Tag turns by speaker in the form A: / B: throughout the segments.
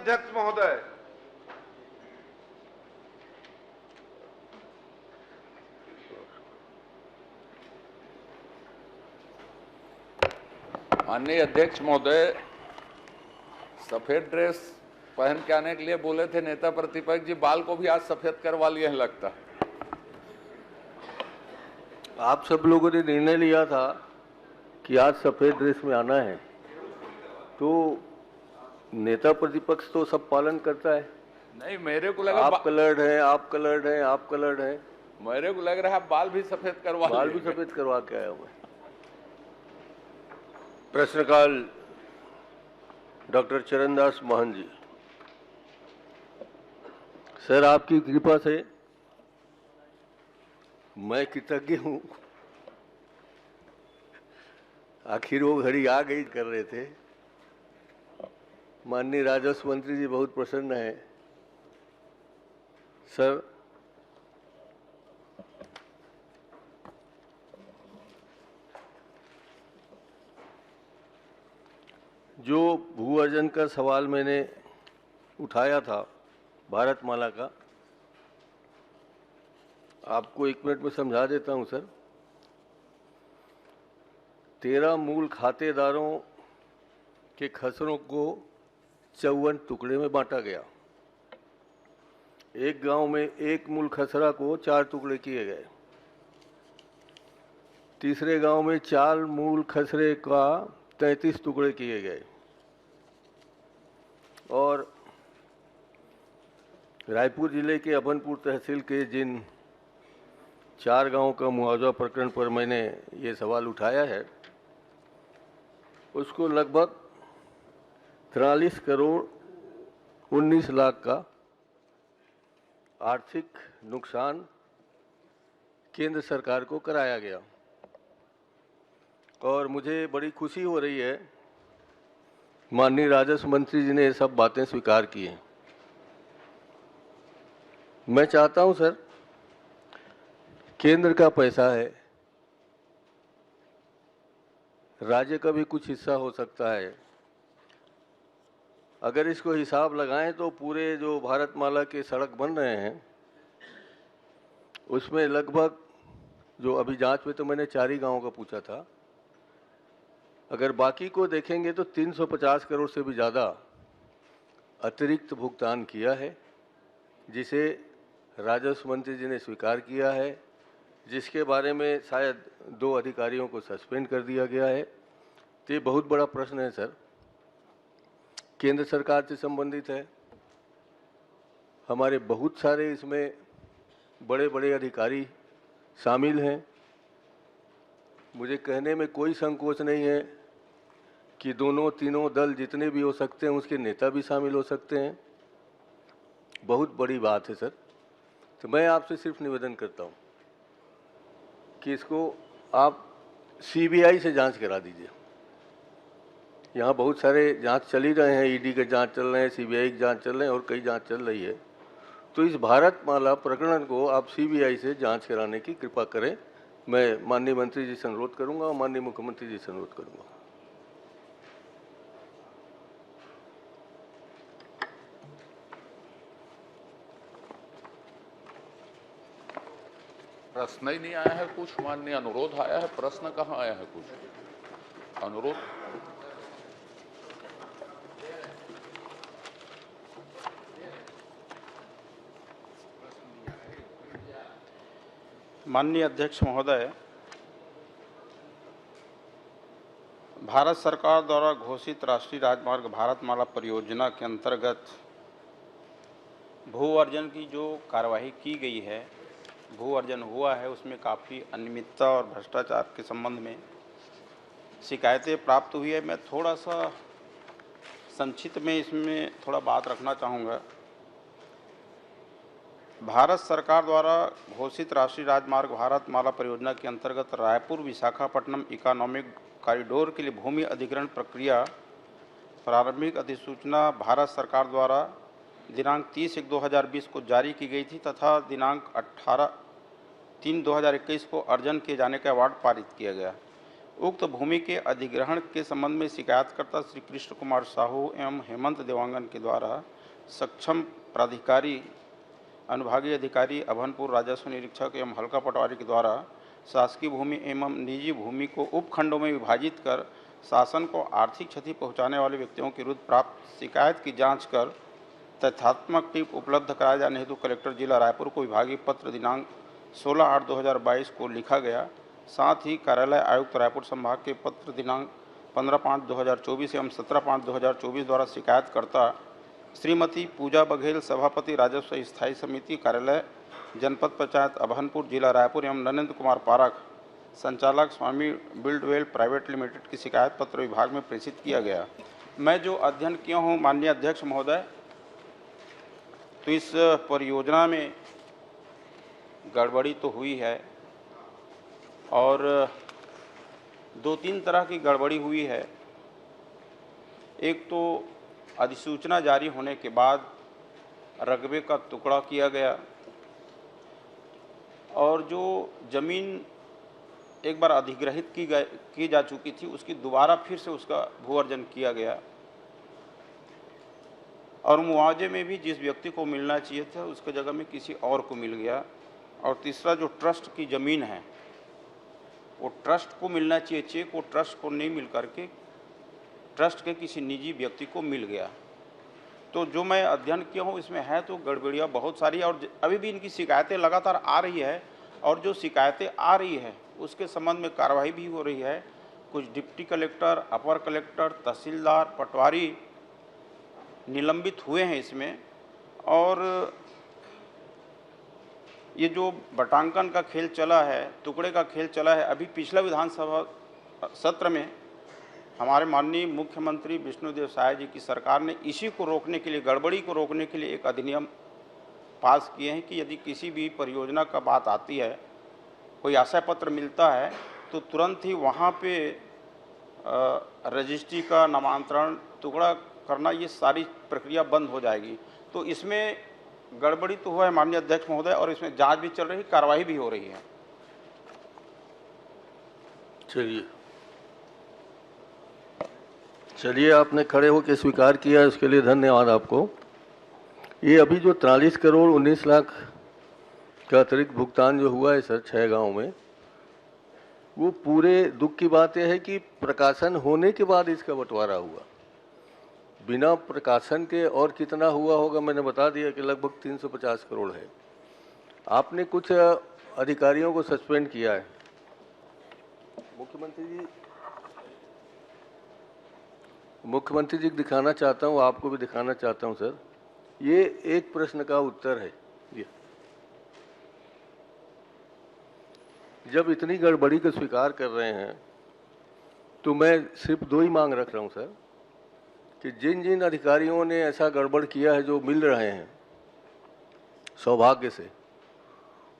A: अध्यक्ष महोदय,
B: माननीय अध्यक्ष महोदय, सफेद ड्रेस पहन के आने के लिए बोले थे नेता प्रतिपक्ष जी, बाल को भी आज सफेद करवा लिए हैं लगता।
C: आप सब लोगों ने निर्णय लिया था कि आज सफेद ड्रेस में आना है, तो नेता प्रतिपक्ष तो सब पालन करता है।
B: नहीं, मेरे को लगा
C: आप कलर्ड हैं, आप कलर्ड हैं, आप कलर्ड हैं।
B: मेरे को लग रहा है बाल भी सफेद करवा,
C: बाल भी सफेद करवा के आया हुआ। प्रश्नकाल डॉक्टर चरणदास महंत जी। सर, आपकी कृपा से मैं कृतज्ञ हूं। आखिर वो घड़ी आ गई कर रहे थे। माननीय राजस्व मंत्री जी बहुत प्रसन्न हैं। सर, जो भू अर्जन का सवाल मैंने उठाया था भारतमाला का, आपको 1 मिनट में समझा देता हूं सर। 13 मूल खातेदारों के खसरों को 54 टुकड़े में बांटा गया। एक गांव में एक मूल खसरा को 4 टुकड़े किए गए। तीसरे गांव में 4 मूल खसरे का 33 टुकड़े किए गए। और रायपुर जिले के अभनपुर तहसील के जिन 4 गांवों का मुआवजा प्रकरण पर मैंने ये सवाल उठाया है, उसको लगभग 43 करोड़ 19 लाख का आर्थिक नुकसान केंद्र सरकार को कराया गया। और मुझे बड़ी खुशी हो रही है, माननीय राजस्व मंत्री जी ने ये सब बातें स्वीकार की हैं। मैं चाहता हूं सर, केंद्र का पैसा है, राज्य का भी कुछ हिस्सा हो सकता है। अगर इसको हिसाब लगाएं तो पूरे जो भारतमाला के सड़क बन रहे हैं, उसमें लगभग, जो अभी जांच में तो मैंने 4 ही गांवों का पूछा था, अगर बाकी को देखेंगे तो 350 करोड़ से भी ज़्यादा अतिरिक्त भुगतान किया है, जिसे राजस्व मंत्री जी ने स्वीकार किया है, जिसके बारे में शायद 2 अधिकारियों को सस्पेंड कर दिया गया है। तो ये बहुत बड़ा प्रश्न है सर, केंद्र सरकार से संबंधित है। हमारे बहुत सारे इसमें बड़े बड़े अधिकारी शामिल हैं। मुझे कहने में कोई संकोच नहीं है कि दोनों तीनों दल जितने भी हो सकते हैं उसके नेता भी शामिल हो सकते हैं। बहुत बड़ी बात है सर। तो मैं आपसे सिर्फ निवेदन करता हूं कि इसको आप सीबीआई से जांच करा दीजिए। यहाँ बहुत सारे जांच चल ही रहे हैं, ईडी के जांच चल रहे हैं, सीबीआई की जांच चल रहे हैं और कई जांच चल रही है। तो इस भारतमाला प्रकरण को आप सीबीआई से जांच कराने की कृपा करें। मैं माननीय मंत्री जी से अनुरोध करूंगा और माननीय मुख्यमंत्री जी से अनुरोध करूंगा।
B: प्रश्न ही नहीं आया है कुछ, माननीय अनुरोध आया है। प्रश्न कहाँ आया है कुछ? अनुरोध
D: माननीय अध्यक्ष महोदय, भारत सरकार द्वारा घोषित राष्ट्रीय राजमार्ग भारतमाला परियोजना के अंतर्गत भू अर्जन की जो कार्यवाही की गई है, भू अर्जन हुआ है, उसमें काफ़ी अनियमितता और भ्रष्टाचार के संबंध में शिकायतें प्राप्त हुई है। मैं थोड़ा सा संक्षिप्त में इसमें थोड़ा बात रखना चाहूँगा। भारत सरकार द्वारा घोषित राष्ट्रीय राजमार्ग भारतमाला परियोजना के अंतर्गत रायपुर विशाखापट्टनम इकोनॉमिक कॉरिडोर के लिए भूमि अधिग्रहण प्रक्रिया प्रारंभिक अधिसूचना भारत सरकार द्वारा दिनांक 30/1/2020 को जारी की गई थी तथा दिनांक 18/3/2021 को अर्जन किए जाने का अवार्ड पारित किया गया। उक्त भूमि के अधिग्रहण के संबंध में शिकायतकर्ता श्री कृष्ण कुमार साहू एवं हेमंत देवांगन के द्वारा सक्षम प्राधिकारी अनुभागीय अधिकारी अभनपुर राजस्व निरीक्षक एवं हल्का पटवारी के द्वारा शासकीय भूमि एवं निजी भूमि को उपखंडों में विभाजित कर शासन को आर्थिक क्षति पहुंचाने वाले व्यक्तियों के विरुद्ध प्राप्त शिकायत की जांच कर तथ्यात्मक टिप उपलब्ध कराए जाने हेतु कलेक्टर जिला रायपुर को विभागीय पत्र दिनांक 16/8/2022 को लिखा गया। साथ ही कार्यालय आयुक्त रायपुर संभाग के पत्र दिनांक 15/5/2024 एवं 17/5/2024 द्वारा शिकायतकर्ता श्रीमती पूजा बघेल सभापति राजस्व स्थायी समिति कार्यालय जनपद पंचायत अभनपुर जिला रायपुर एवं नरेंद्र कुमार पारख संचालक स्वामी बिल्डवेल प्राइवेट लिमिटेड की शिकायत पत्र विभाग में प्रेषित किया गया। मैं जो अध्ययन किया हूँ माननीय अध्यक्ष महोदय, तो इस परियोजना में गड़बड़ी तो हुई है और 2-3 तरह की गड़बड़ी हुई है। एक तो अधिसूचना जारी होने के बाद रकबे का टुकड़ा किया गया और जो ज़मीन एक बार अधिग्रहित की जा चुकी थी उसकी दोबारा फिर से उसका भू अर्जन किया गया और मुआवजे में भी जिस व्यक्ति को मिलना चाहिए था उसके जगह में किसी और को मिल गया। और तीसरा जो ट्रस्ट की ज़मीन है वो ट्रस्ट को मिलना चाहिए चेक, वो ट्रस्ट को नहीं मिल करके ट्रस्ट के किसी निजी व्यक्ति को मिल गया। तो जो मैं अध्ययन किया हूँ इसमें है तो गड़बड़ियाँ बहुत सारी है और अभी भी इनकी शिकायतें लगातार आ रही है और जो शिकायतें आ रही है उसके संबंध में कार्रवाई भी हो रही है। कुछ डिप्टी कलेक्टर, अपर कलेक्टर, तहसीलदार, पटवारी निलंबित हुए हैं इसमें। और ये जो बटांकन का खेल चला है, टुकड़े का खेल चला है, अभी पिछला विधानसभा सत्र में हमारे माननीय मुख्यमंत्री विष्णुदेव साय जी की सरकार ने इसी को रोकने के लिए, गड़बड़ी को रोकने के लिए एक अधिनियम पास किए हैं कि यदि किसी भी परियोजना का बात आती है, कोई आशय पत्र मिलता है तो तुरंत ही वहाँ पे रजिस्ट्री का नामांतरण, टुकड़ा करना, ये सारी प्रक्रिया बंद हो जाएगी। तो इसमें गड़बड़ी तो हुआ है माननीय अध्यक्ष महोदय और इसमें जांच भी चल रही, कार्रवाई भी हो रही है।
C: चलिए आपने खड़े होकर स्वीकार किया, उसके लिए धन्यवाद आपको। ये अभी जो 43 करोड़ 19 लाख का अतिरिक्त भुगतान जो हुआ है सर 6 गांव में, वो पूरे दुख की बात यह है कि प्रकाशन होने के बाद इसका बंटवारा हुआ। बिना प्रकाशन के और कितना हुआ होगा मैंने बता दिया कि लगभग 350 करोड़ है। आपने कुछ अधिकारियों को सस्पेंड किया है। मुख्यमंत्री जी को दिखाना चाहता हूँ, आपको भी दिखाना चाहता हूँ सर। ये एक प्रश्न का उत्तर है। ये जब इतनी गड़बड़ी को स्वीकार कर रहे हैं तो मैं सिर्फ 2 ही मांग रख रहा हूँ सर कि जिन जिन अधिकारियों ने ऐसा गड़बड़ किया है जो मिल रहे हैं सौभाग्य से,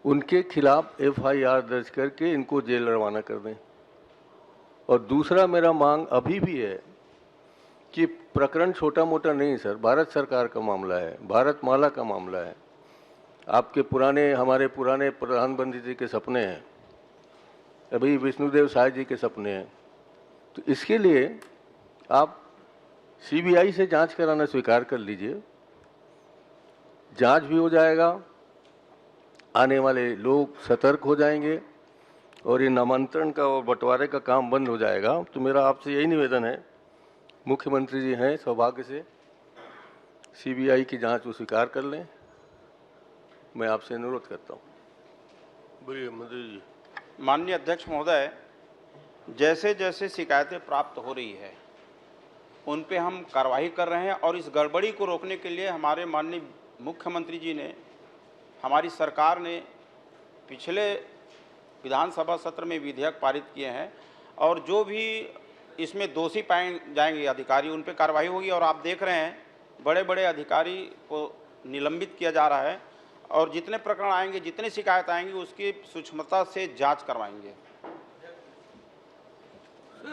C: उनके खिलाफ FIR दर्ज करके इनको जेल रवाना कर दें। और दूसरा मेरा मांग अभी भी है कि प्रकरण छोटा मोटा नहीं सर, भारत सरकार का मामला है, भारतमाला का मामला है, आपके पुराने, हमारे पुराने प्रधानमंत्री जी के सपने हैं, अभी विष्णुदेव साय जी के सपने हैं। तो इसके लिए आप CBI से जांच कराना स्वीकार कर लीजिए, जांच भी हो जाएगा, आने वाले लोग सतर्क हो जाएंगे और ये नामांतरण का और बंटवारे का काम बंद हो जाएगा। तो मेरा आपसे यही निवेदन है, मुख्यमंत्री जी हैं सौभाग्य से, CBI की जांच वो स्वीकार कर लें, मैं आपसे अनुरोध करता हूँ। बोलिए मंत्री जी।
D: माननीय अध्यक्ष महोदय, जैसे जैसे शिकायतें प्राप्त हो रही है उन पे हम कार्रवाई कर रहे हैं और इस गड़बड़ी को रोकने के लिए हमारे माननीय मुख्यमंत्री जी ने, हमारी सरकार ने पिछले विधानसभा सत्र में विधेयक पारित किए हैं और जो भी इसमें दोषी पाए जाएंगे अधिकारी, उन पे कार्रवाई होगी। और आप देख रहे हैं बड़े बड़े अधिकारी को निलंबित किया जा रहा है और जितने प्रकरण आएंगे, जितनी शिकायत आएंगी, उसकी सूक्ष्मता से जांच करवाएंगे।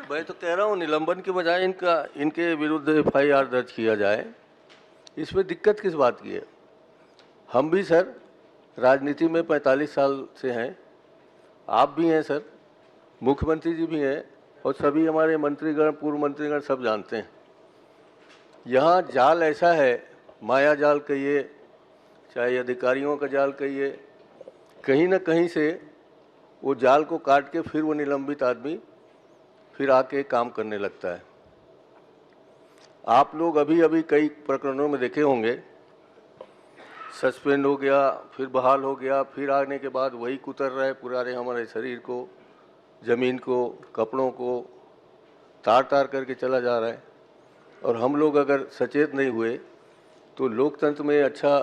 C: मैं तो कह रहा हूँ निलंबन के बजाय इनके विरुद्ध FIR दर्ज किया जाए। इसमें दिक्कत किस बात की है? हम भी सर राजनीति में 45 साल से हैं, आप भी हैं सर, मुख्यमंत्री जी भी हैं और सभी हमारे मंत्रीगण, पूर्व मंत्रीगण सब जानते हैं। यहाँ जाल ऐसा है माया जाल कहिए, चाहे अधिकारियों का जाल कहिए, कहीं ना कहीं से वो जाल को काट के फिर वो निलंबित आदमी फिर आके काम करने लगता है। आप लोग अभी अभी कई प्रकरणों में देखे होंगे, सस्पेंड हो गया, फिर बहाल हो गया, फिर आने के बाद वही कुतर रहा है पुराने हमारे शरीर को, ज़मीन को, कपड़ों को तार तार करके चला जा रहा है। और हम लोग अगर सचेत नहीं हुए तो लोकतंत्र में अच्छा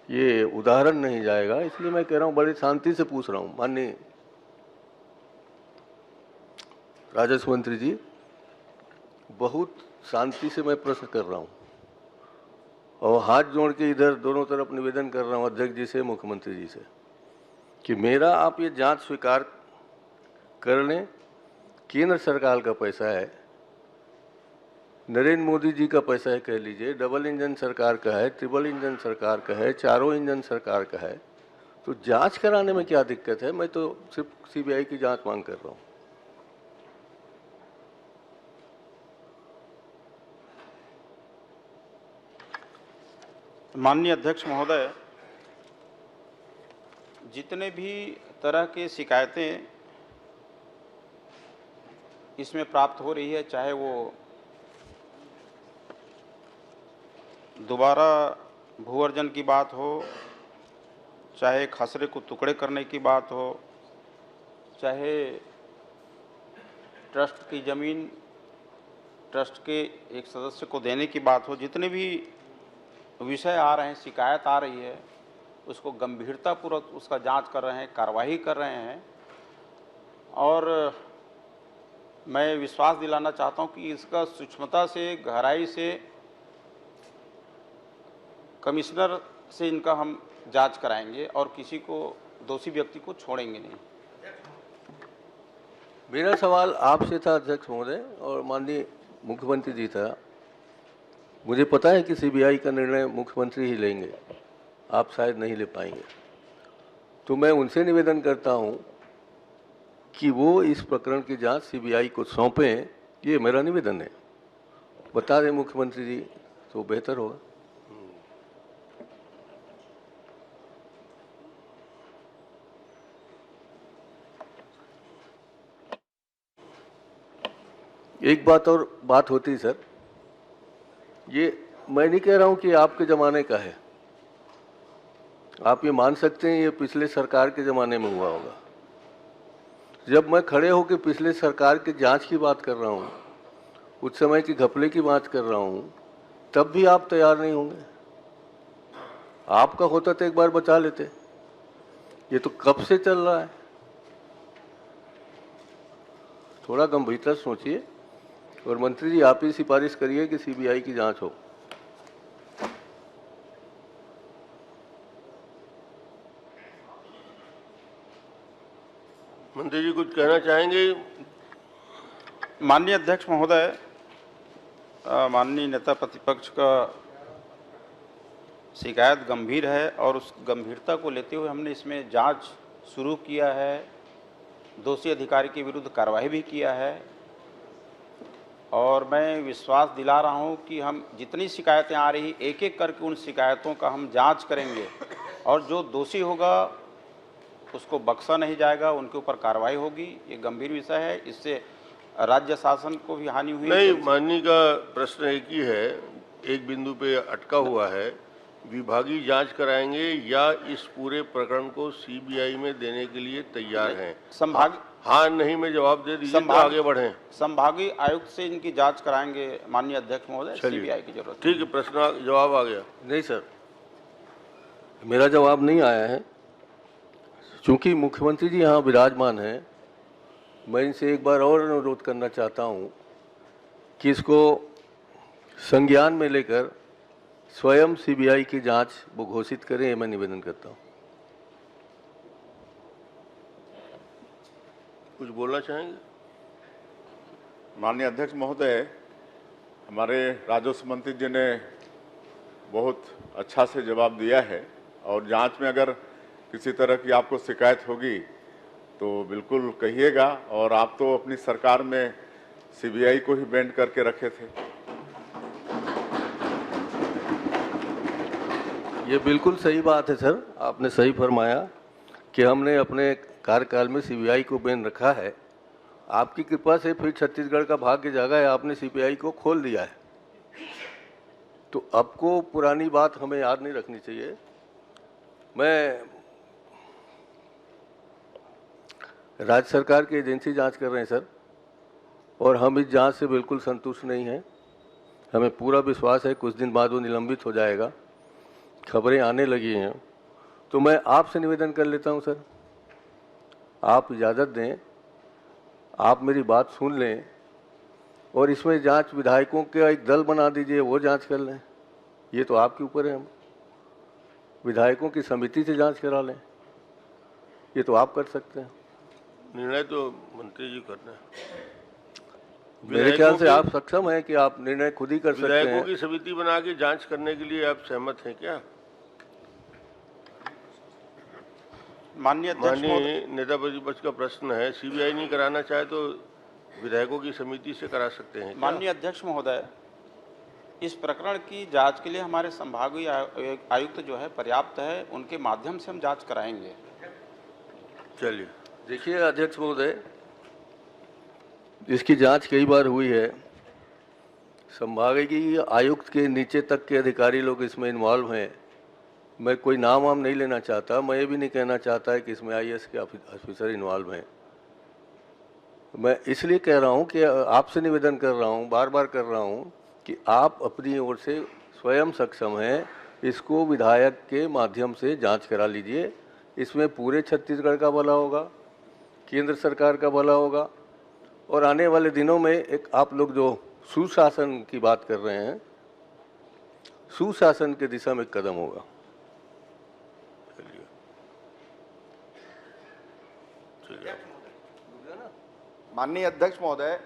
C: ये उदाहरण नहीं जाएगा। इसलिए मैं कह रहा हूँ, बड़ी शांति से पूछ रहा हूँ माननीय राजस्व मंत्री जी, बहुत शांति से मैं प्रश्न कर रहा हूँ और हाथ जोड़ के इधर दोनों तरफ निवेदन कर रहा हूँ अध्यक्ष जी से, मुख्यमंत्री जी से, कि मेरा आप ये जांच स्वीकार कर लें। केंद्र सरकार का पैसा है, नरेंद्र मोदी जी का पैसा है, कह लीजिए डबल इंजन सरकार का है, ट्रिपल इंजन सरकार का है, चारों इंजन सरकार का है, तो जांच कराने में क्या दिक्कत है? मैं तो सिर्फ सीबीआई की जांच मांग कर रहा हूँ।
D: माननीय अध्यक्ष महोदय, जितने भी तरह के शिकायतें इसमें प्राप्त हो रही है, चाहे वो दोबारा भूअर्जन की बात हो, चाहे खसरे को टुकड़े करने की बात हो, चाहे ट्रस्ट की ज़मीन ट्रस्ट के एक सदस्य को देने की बात हो, जितने भी विषय आ रहे हैं, शिकायत आ रही है, उसको गंभीरतापूर्वक उसका जांच कर रहे हैं, कार्रवाई कर रहे हैं। और मैं विश्वास दिलाना चाहता हूं कि इसका सूक्ष्मता से, गहराई से, कमिश्नर से इनका हम जांच कराएंगे और किसी को, दोषी व्यक्ति को छोड़ेंगे नहीं।
C: मेरा सवाल आपसे था अध्यक्ष महोदय और माननीय मुख्यमंत्री जी था। मुझे पता है कि सीबीआई का निर्णय मुख्यमंत्री ही लेंगे, आप शायद नहीं ले पाएंगे, तो मैं उनसे निवेदन करता हूं कि वो इस प्रकरण की जांच सीबीआई को सौंपें। ये मेरा निवेदन है, बता दें मुख्यमंत्री जी तो बेहतर होगा। एक बात होती सर, ये मैं नहीं कह रहा हूं कि आपके ज़माने का है, आप ये मान सकते हैं ये पिछले सरकार के ज़माने में हुआ होगा। जब मैं खड़े होकर पिछले सरकार की जांच की बात कर रहा हूं, उस समय की घपले की बात कर रहा हूं, तब भी आप तैयार नहीं होंगे। आपका होता तो एक बार बचा लेते। ये तो कब से चल रहा है, थोड़ा गंभीरता सोचिए और मंत्री जी आप ही सिफारिश करिए कि सीबीआई की जांच हो। मंत्री जी कुछ कहना चाहेंगे?
D: माननीय अध्यक्ष महोदय, माननीय नेता प्रतिपक्ष का शिकायत गंभीर है और उस गंभीरता को लेते हुए हमने इसमें जांच शुरू किया है, दोषी अधिकारी के विरुद्ध कार्रवाई भी किया है और मैं विश्वास दिला रहा हूं कि हम जितनी शिकायतें आ रही, एक एक करके उन शिकायतों का हम जांच करेंगे और जो दोषी होगा उसको बख्शा नहीं जाएगा, उनके ऊपर कार्रवाई होगी। ये गंभीर विषय है, इससे राज्य शासन को भी हानि हुई
C: नहीं, माननीय का प्रश्न एक ही है, एक बिंदु पे अटका हुआ है, विभागीय जांच कराएंगे या इस पूरे प्रकरण को सीबीआई में देने के लिए तैयार हैं? हाँ नहीं में जवाब दे दीजिए तो आगे बढ़ें।
D: संभागीय आयुक्त से इनकी जांच कराएंगे माननीय अध्यक्ष महोदय, सीबीआई की जरूरत।
C: ठीक है, प्रश्न जवाब आ गया? नहीं सर, मेरा जवाब नहीं आया है। चूंकि मुख्यमंत्री जी यहाँ विराजमान हैं, मैं इनसे एक बार और अनुरोध करना चाहता हूँ कि इसको संज्ञान में लेकर स्वयं सीबीआई की जांच वो घोषित करें, ये मैं निवेदन करता हूँ। कुछ बोलना चाहेंगे?
A: माननीय अध्यक्ष महोदय, हमारे राजस्व मंत्री जी ने बहुत अच्छा से जवाब दिया है और जांच में अगर किसी तरह की आपको शिकायत होगी तो बिल्कुल कहिएगा। और आप तो अपनी सरकार में सीबीआई को ही बैंड करके रखे थे।
C: ये बिल्कुल सही बात है सर, आपने सही फरमाया कि हमने अपने कार्यकाल में सीबीआई को बैन रखा है। आपकी कृपा से फिर छत्तीसगढ़ का भाग्य जागा है, आपने सीबीआई को खोल दिया है। तो आपको पुरानी बात हमें याद नहीं रखनी चाहिए। मैं राज्य सरकार की एजेंसी जांच कर रहे हैं सर, और हम इस जांच से बिल्कुल संतुष्ट नहीं हैं। हमें पूरा विश्वास है कुछ दिन बाद वो निलंबित हो जाएगा। खबरें आने लगी हैं, तो मैं आपसे निवेदन कर लेता हूं सर, आप इजाज़त दें, आप मेरी बात सुन लें और इसमें जांच विधायकों का एक दल बना दीजिए, वो जांच कर लें। ये तो आपके ऊपर है, हम विधायकों की समिति से जांच करा लें, ये तो आप कर सकते हैं।
E: निर्णय तो मंत्री जी करना है।
C: मेरे ख्याल से आप सक्षम हैं कि आप निर्णय खुद ही कर सकते हैं।
E: विधायकों की समिति बना के जांच करने के लिए आप सहमत हैं क्या?
D: माननीय
E: नेता प्रतिपक्ष का प्रश्न है, सीबीआई नहीं कराना चाहे तो विधायकों की समिति से करा सकते हैं क्या?
D: माननीय अध्यक्ष महोदय, इस प्रकरण की जांच के लिए हमारे संभागीय आयुक्त जो है पर्याप्त है, उनके माध्यम से हम जांच कराएंगे।
E: चलिए,
C: देखिए अध्यक्ष महोदय, इसकी जांच कई बार हुई है। संभागीय आयुक्त के नीचे तक के अधिकारी लोग इसमें इन्वॉल्व हैं। मैं कोई नाम वाम नहीं लेना चाहता, मैं ये भी नहीं कहना चाहता है कि इसमें आईएएस के ऑफिसर इन्वॉल्व हैं। मैं इसलिए कह रहा हूँ कि आपसे निवेदन कर रहा हूँ, बार बार कर रहा हूँ कि आप अपनी ओर से स्वयं सक्षम हैं, इसको विधायक के माध्यम से जांच करा लीजिए। इसमें पूरे छत्तीसगढ़ का भला होगा, केंद्र सरकार का भला होगा, और आने वाले दिनों में एक आप लोग जो सुशासन की बात कर रहे हैं, सुशासन के दिशा में कदम होगा।
F: माननीय अध्यक्ष महोदय,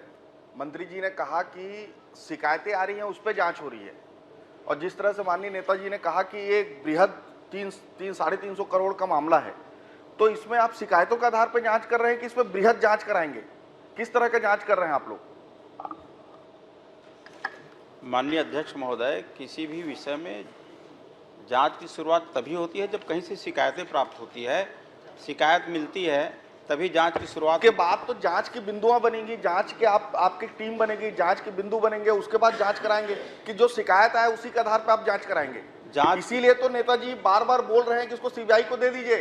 F: मंत्री जी ने कहा कि शिकायतें आ रही हैं, उस पर जांच हो रही है, और जिस तरह से माननीय नेताजी ने कहा कि ये बृहद 300-350 करोड़ का मामला है, तो इसमें आप शिकायतों के आधार पर जांच कर रहे हैं कि इसमें बृहद जांच कराएंगे? किस तरह का जांच कर रहे हैं आप लोग?
D: माननीय अध्यक्ष महोदय, किसी भी विषय में जांच की शुरुआत तभी होती है जब कहीं से शिकायतें प्राप्त होती है, शिकायत मिलती है तभी जांच की शुरुआत
F: के बाद तो जांच की बिंदुआं बनेंगी, जांच के आपकी टीम बनेगी, जांच के बिंदु बनेंगे, उसके बाद जांच कराएंगे कि जो शिकायत आए उसी के आधार पर आप जांच कराएंगे।
D: जांच
F: इसीलिए तो नेताजी बार बार बोल रहे हैं कि इसको सीबीआई को दे दीजिए,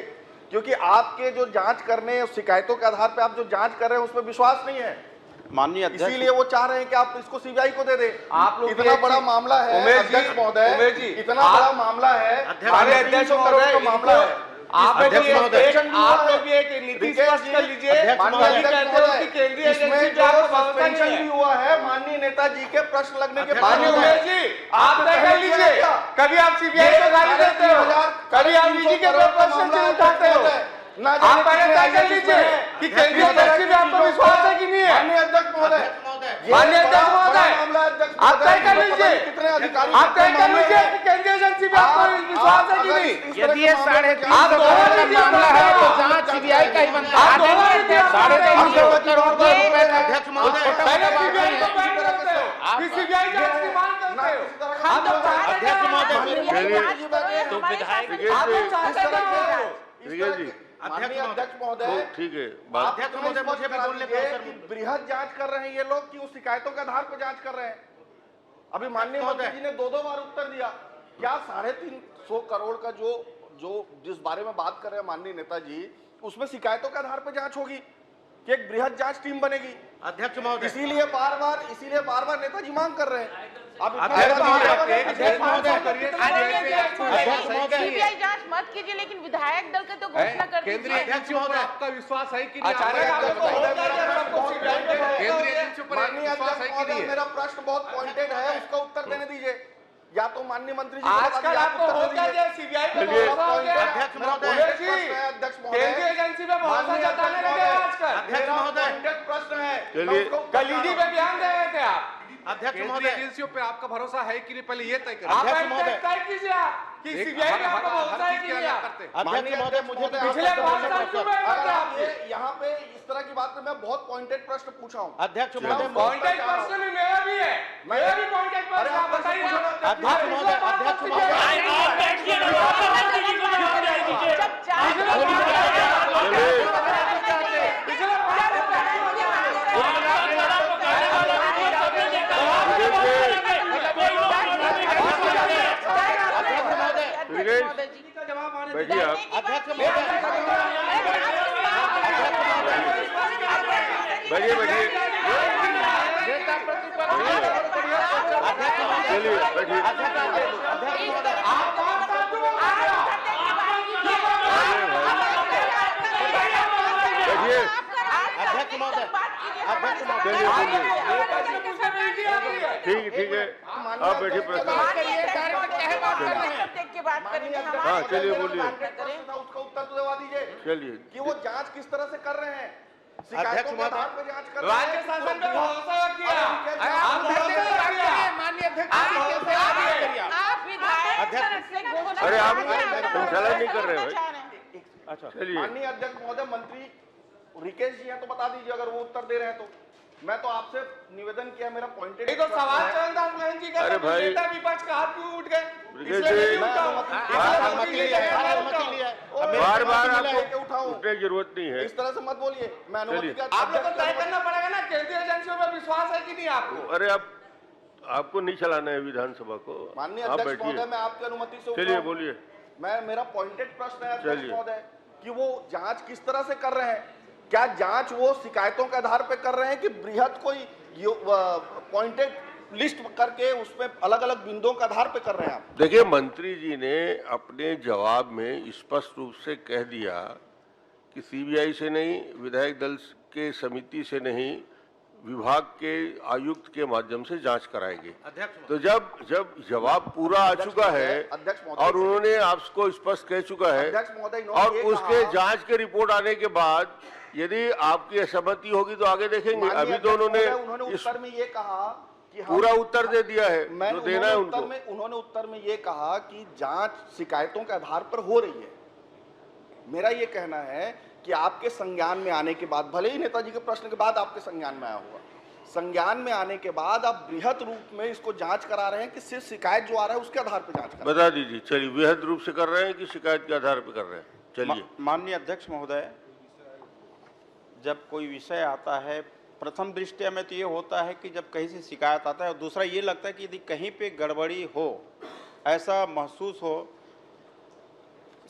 F: क्योंकि आपके जो जांच करने और शिकायतों के आधार पर आप जो जांच कर रहे हैं उसमें विश्वास नहीं है।
D: माननीय अध्यक्ष,
F: इसीलिए वो चाह रहे हैं कि आप इसको सीबीआई को दे दें।
G: आप लोग
F: इतना बड़ा मामला है अध्यक्ष महोदय, इतना बड़ा मामला है, 300 करोड़ का मामला है।
G: आप लोग भी एक नीति स्पष्ट कर लीजिए। केंद्रीय एजेंसी पे आपको भरोसा नहीं
F: भी हुआ है माननीय नेताजी के प्रश्न लगने के बाद।
G: माननीय उमेश जी, आप तय कर लीजिए, कभी आप सीबीआई को गाली देते हो, कभी आप निजी के प्रश्न क्यों उठाते हो? आप पहले तय कर लीजिए कि केंद्रीय एजेंसी पे आपको विश्वास है कि नहीं है?
F: माननीय अध्यक्ष महोदय,
G: आप तय कर लीजिए,
F: कितने अधिकारी
G: आप तय कर लीजिए कि केंद्रीय एजेंसी पे आपको विश्वास है कि नहीं?
F: यदि ये
G: 350 करोड़ का मामला है तो जांच सीबीआई का ही बनता है। 350 करोड़ रुपए अध्यक्ष महोदय, पहले सीबीआई को बैन करते हो, फिर सीबीआई जांच की मांग करते हो। हम तो
E: अध्यक्ष महोदय,
G: तो विधायक
F: माननीय अध्यक्ष महोदय,
E: ठीक है,
F: अध्यक्ष महोदय मुझे बोलने कि बृहद जांच कर रहे हैं ये लोग कि उस शिकायतों के आधार पर जांच कर रहे हैं। अभी माननीय मंत्री जी ने 2-2 बार उत्तर दिया। क्या 350 करोड़ का जो जिस बारे में बात कर रहे हैं माननीय नेताजी, उसमें शिकायतों के आधार पर जांच होगी कि एक बृहद जांच टीम बनेगी?
G: अध्यक्ष महोदय,
F: इसीलिए बार बार नेताजी मांग कर रहे हैं।
H: सीबीआई जांच मत कीजिए, लेकिन विधायक दल का तो घोषणा कर दीजिए।
G: केंद्रीय एजेंसी महोदय, आपका विश्वास है कि नहीं?
F: मेरा प्रश्न बहुत पॉइंटेड है, उसका उत्तर देने दीजिए। या तो माननीय मंत्री जी
G: आजकल आपको होगा क्या? सीबीआई पे भरोसा हो गया?
F: अध्यक्ष महोदय,
G: केंद्रीय एजेंसी पे भरोसा जताने लगे आजकल।
F: अध्यक्ष महोदय, प्रश्न है,
G: कलीजी पे बयान दे रहे थे आप।
F: अध्यक्ष
G: महोदय, एजेंसियों पे आपका भरोसा है कि नहीं, पहले ये तय करें। आप तय कीजिए कि सीबीआई पे आपका भरोसा है कि नहीं?
F: अध्यक्ष महोदय, मुझे
G: पिछले 5 साल क्यों बैन करते आप?
F: यहाँ पे इस तरह की बात में मैं बहुत पॉइंटेड प्रश्न पूछा हूँ।
E: अध्यक्ष महोदय,
G: पॉइंटेड प्रश्न में मेरा भी है, मेरा भी पॉइंटेड प्रश्न आप बताइए।
E: अध्यक्ष महोदय, बैठिए आप। बैठिए बैठिए,
G: नेता प्रतिपक्ष
E: चलिए बैठिए। बैठिए, चलिए बोलिए। ठीक है, आप बैठिए प्रश्न। हाँ चलिए बोलिए,
F: उसका उत्तर तो दवा दीजिए
E: चलिए।
F: कि वो जांच किस तरह से कर रहे हैं, शिकायतों के आधार पर जांच कर रहे हैं।
G: राज्य शासन पे भरोसा किया। आप माननीय अध्यक्ष,
E: अरे आप संचालन नहीं कर रहे भाई।
F: अच्छा,
E: चलिए।
F: माननीय अध्यक्ष महोदय, मंत्री रिकेश जी हैं तो बता दीजिए अगर वो उत्तर दे रहे हैं तो। मैं तो आपसे निवेदन किया, मेरा पॉइंटेड
G: तो सवाल चंद्रदास महंत जी का,
E: अरे भाई,
G: नेता विपक्ष का हाथ क्यों उठ गए?
E: रिकेश जी, बार बार आपको उठने की जरूरत नहीं है।
F: इस तरह से मत बोलिए। मैं अनुमति का
G: आप लोग को तय करना पड़ेगा ना, केंद्रीय एजेंसियों पर विश्वास है कि नहीं आपको?
E: अरे अब आपको नहीं चलाना है विधानसभा को।
F: माननीय
E: आप
F: अध्यक्ष महोदय,
E: बैठिए,
F: मैं आपकी अनुमति से
E: चलिए बोलिए।
F: मेरा पॉइंटेड प्रश्न है अध्यक्ष
E: चलिए।
F: महोदय कि वो जांच किस तरह से कर रहे हैं। क्या जांच वो शिकायतों के आधार पर कर रहे हैं कि बृहद कोई पॉइंटेड लिस्ट करके उसमें अलग अलग बिंदुओं के आधार पर कर रहे हैं आप?
E: देखिए, मंत्री जी ने अपने जवाब में स्पष्ट रूप से कह दिया कि सीबीआई से नहीं, विधायक दल के समिति से नहीं, विभाग के आयुक्त के माध्यम से जांच कराएंगे। तो जब जवाब पूरा आ चुका है और उन्होंने आपको स्पष्ट कह चुका है और उसके जांच के रिपोर्ट आने के बाद यदि आपकी असहमति होगी तो आगे देखेंगे। अभी तो उन्होंने
F: उत्तर में ये कहा कि
E: पूरा उत्तर दे दिया है जो देना है उनको।
F: उन्होंने उत्तर में ये कहा कि जांच शिकायतों के आधार पर हो रही है। मेरा ये कहना है कि आपके संज्ञान में आने के बाद, भले ही नेताजी के प्रश्न के बाद आपके संज्ञान में आया होगा, संज्ञान में आने के बाद आप बृहद रूप में इसको जांच करा रहे हैं कि सिर्फ शिकायत जो आ रहा है उसके आधार पर जांच कर
E: बता दीजिए। चलिए, बृहद रूप से कर रहे हैं कि शिकायत के आधार पर कर रहे हैं? चलिए।
D: माननीय अध्यक्ष महोदय, जब कोई विषय आता है, प्रथम दृष्टया में तो ये होता है कि जब कहीं से शिकायत आता है, और दूसरा ये लगता है कि यदि कहीं पे गड़बड़ी हो, ऐसा महसूस हो,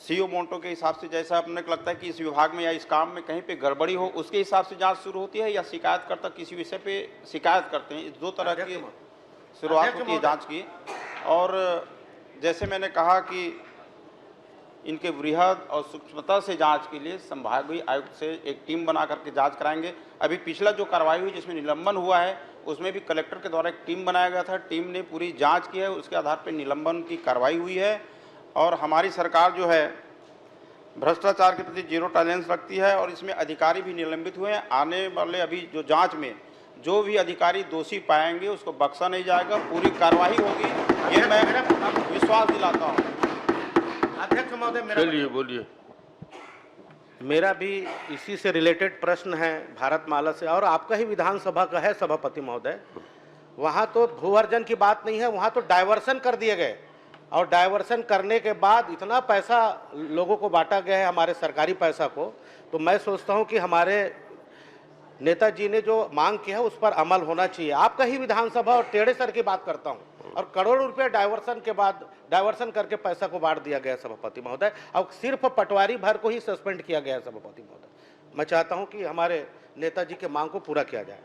D: सीओ मोंटो के हिसाब से जैसा अपने को लगता है कि इस विभाग में या इस काम में कहीं पे गड़बड़ी हो, उसके हिसाब से जांच शुरू होती है, या शिकायतकर्ता किसी विषय पे शिकायत करते हैं। इस दो तरह की शुरुआत होती है जांच की। और जैसे मैंने कहा कि इनके वृहद और सूक्ष्मता से जांच के लिए संभागीय आयुक्त से एक टीम बना करके जांच कराएंगे। अभी पिछला जो कार्रवाई हुई जिसमें निलंबन हुआ है, उसमें भी कलेक्टर के द्वारा एक टीम बनाया गया था। टीम ने पूरी जांच की है, उसके आधार पर निलंबन की कार्रवाई हुई है। और हमारी सरकार जो है भ्रष्टाचार के प्रति जीरो टॉलरेंस रखती है और इसमें अधिकारी भी निलंबित हुए हैं। आने वाले अभी जो जांच में जो भी अधिकारी दोषी पाएंगे उसको बख्शा नहीं जाएगा, पूरी कार्रवाई होगी, ये मैं विश्वास दिलाता हूँ।
I: अध्यक्ष महोदय,
E: चलिए बोलिए।
I: मेरा भी इसी से रिलेटेड प्रश्न है भारतमाला से, और आपका ही विधानसभा का है सभापति महोदय। वहाँ तो भूअर्जन की बात नहीं है, वहाँ तो डाइवर्सन कर दिए गए, और डाइवर्सन करने के बाद इतना पैसा लोगों को बांटा गया है, हमारे सरकारी पैसा को। तो मैं सोचता हूँ कि हमारे नेताजी ने जो मांग की है उस पर अमल होना चाहिए। आपका ही विधानसभा और टेढ़े सर की बात करता हूँ, और करोड़ों रुपए डाइवर्सन के बाद डाइवर्सन करके पैसा को बांट दिया गया सभापति महोदय, और सिर्फ पटवारी भर को ही सस्पेंड किया गया सभापति महोदय। मैं चाहता हूँ कि हमारे नेताजी के मांग को पूरा किया जाए।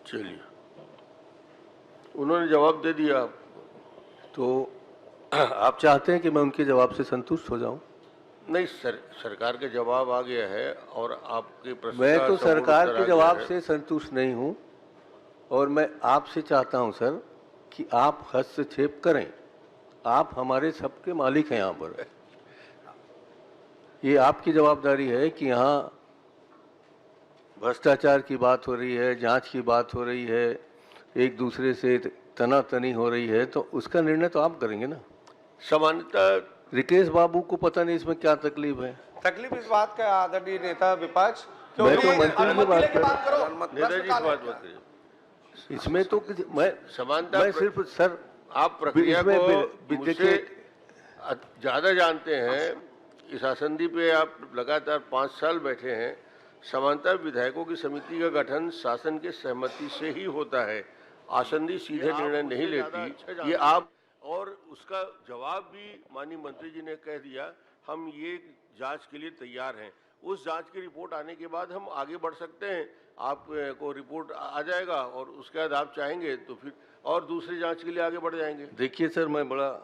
E: चलिए, उन्होंने जवाब दे दिया।
C: तो आप चाहते हैं कि मैं उनके जवाब से संतुष्ट हो जाऊं?
E: नहीं, सरकार का जवाब आ गया है और आपके प्रश्न
C: मैं
E: का
C: तो
E: संपूर्ण
C: सरकार
E: उत्तर
C: के
E: आ गया
C: जवाब
E: है।
C: से संतुष्ट नहीं हूं, और मैं आपसे चाहता हूं सर कि आप हस्तक्षेप करें। आप हमारे सबके मालिक हैं यहाँ पर। ये आपकी जवाबदारी है कि यहाँ भ्रष्टाचार की बात हो रही है, जांच की बात हो रही है, एक दूसरे से तनातनी हो रही है, तो उसका निर्णय तो आप करेंगे ना।
E: सामान्यतः
C: रिकेश बाबू को पता नहीं इसमें क्या तकलीफ है।
G: तकलीफ इस बात का आदरणीय नेता विपक्ष,
C: मैं तो मंत्री की बात कर
E: नेताजी की बात मत करिए।
C: इसमें तो मैं
E: समानता
C: सिर्फ सर
E: आप प्रक्रिया
C: इसमें
E: को मुझसे
C: देखिए,
E: ज़्यादा जानते हैं। इस आसंदी पे आप लगातार 5 साल बैठे हैं। समानता विधायकों की समिति का गठन शासन के सहमति से ही होता है। आसंदी सीधे निर्णय नहीं लेती। ये आप और उसका जवाब भी माननीय मंत्री जी ने कह दिया, हम ये जांच के लिए तैयार हैं। उस जांच की रिपोर्ट आने के बाद हम आगे बढ़ सकते हैं। आपको रिपोर्ट आ जाएगा और उसके बाद आप चाहेंगे तो फिर और दूसरी जांच के लिए आगे बढ़ जाएंगे।
C: देखिए सर, मैं बड़ा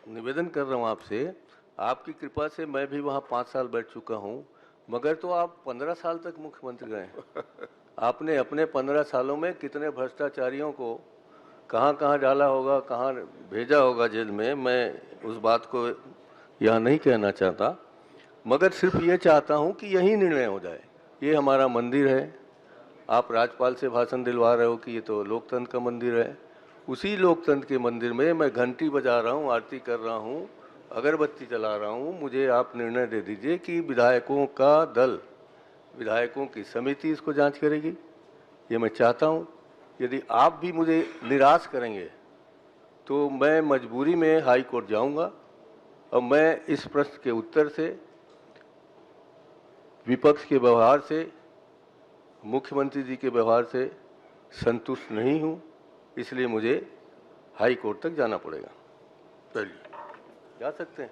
C: निवेदन कर रहा हूँ आपसे, आपकी कृपा से मैं भी वहाँ 5 साल बैठ चुका हूँ, मगर तो आप 15 साल तक मुख्यमंत्री रहे। आपने अपने 15 सालों में कितने भ्रष्टाचारियों को कहाँ कहाँ डाला होगा, कहाँ भेजा होगा जेल में, मैं उस बात को यहाँ नहीं कहना चाहता, मगर सिर्फ ये चाहता हूँ कि यही निर्णय हो जाए। ये हमारा मंदिर है, आप राज्यपाल से भाषण दिलवा रहे हो कि ये तो लोकतंत्र का मंदिर है। उसी लोकतंत्र के मंदिर में मैं घंटी बजा रहा हूँ, आरती कर रहा हूँ, अगरबत्ती जला रहा हूँ। मुझे आप निर्णय दे दीजिए कि विधायकों का दल, विधायकों की समिति इसको जांच करेगी। ये मैं चाहता हूँ। यदि आप भी मुझे निराश करेंगे तो मैं मजबूरी में हाई कोर्ट जाऊँगा और मैं इस प्रश्न के उत्तर से, विपक्ष के व्यवहार से, मुख्यमंत्री जी के व्यवहार से संतुष्ट नहीं हूँ। इसलिए मुझे हाई कोर्ट तक जाना पड़ेगा।
E: चलिए,
C: जा सकते हैं?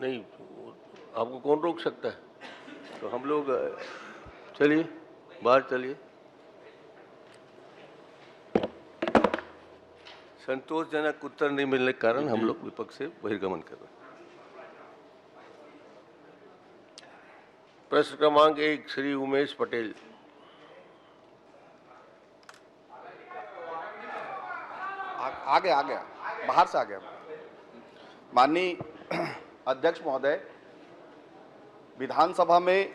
E: नहीं, आपको कौन रोक सकता है?
C: तो हम लोग चलिए, बाहर चलिए। संतोषजनक उत्तर नहीं मिलने के कारण हम लोग विपक्ष से बहिर्गमन कर रहे हैं।
E: प्रश्न क्रमांक 1 श्री उमेश पटेल।
F: आ गया बाहर से आ गया। माननीय अध्यक्ष महोदय, विधानसभा में